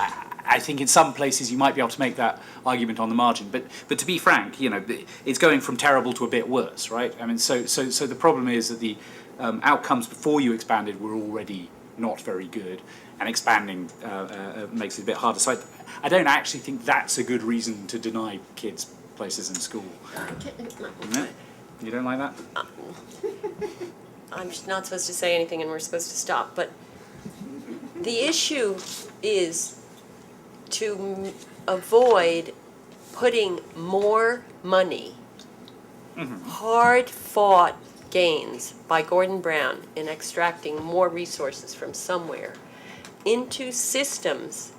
I think in some places you might be able to make that argument on the margin, but to be frank, it's going from terrible to a bit worse, right? I mean, so the problem is that the outcomes before you expanded were already not very good, and expanding makes it a bit harder. So I don't actually think that's a good reason to deny kids places in school. No? You don't like that? I'm not supposed to say anything and we're supposed to stop, but the issue is to avoid putting more money, hard-fought gains by Gordon Brown in extracting more resources from somewhere into systems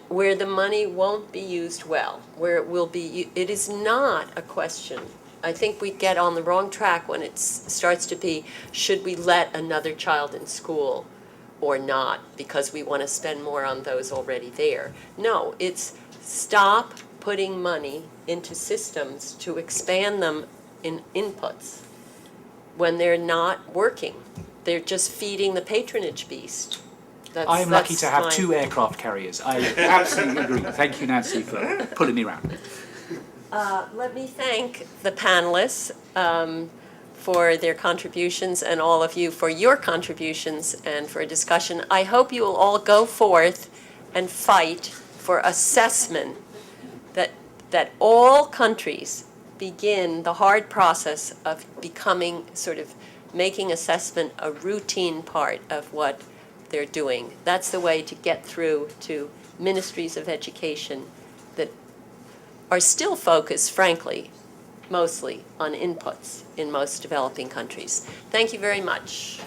where the money won't be used well, where it is not a question. I think we get on the wrong track when it starts to be, should we let another child in school, or not because we want to spend more on those already there. No, it's stop putting money into systems to expand them in inputs when they're not working. They're just feeding the patronage beast. I am lucky that's to have my- 2 aircraft carriers. I absolutely agree. Thank you, Nancy, for pulling me around. Let me thank the panelists for their contributions and all of you for your contributions and for a discussion. I hope you will all go forth and fight for assessment, that all countries begin the hard process of becoming, sort of making assessment a routine part of what they're doing. That's the way to get through to ministries of education that are still focused, frankly, mostly on inputs in most developing countries. Thank you very much.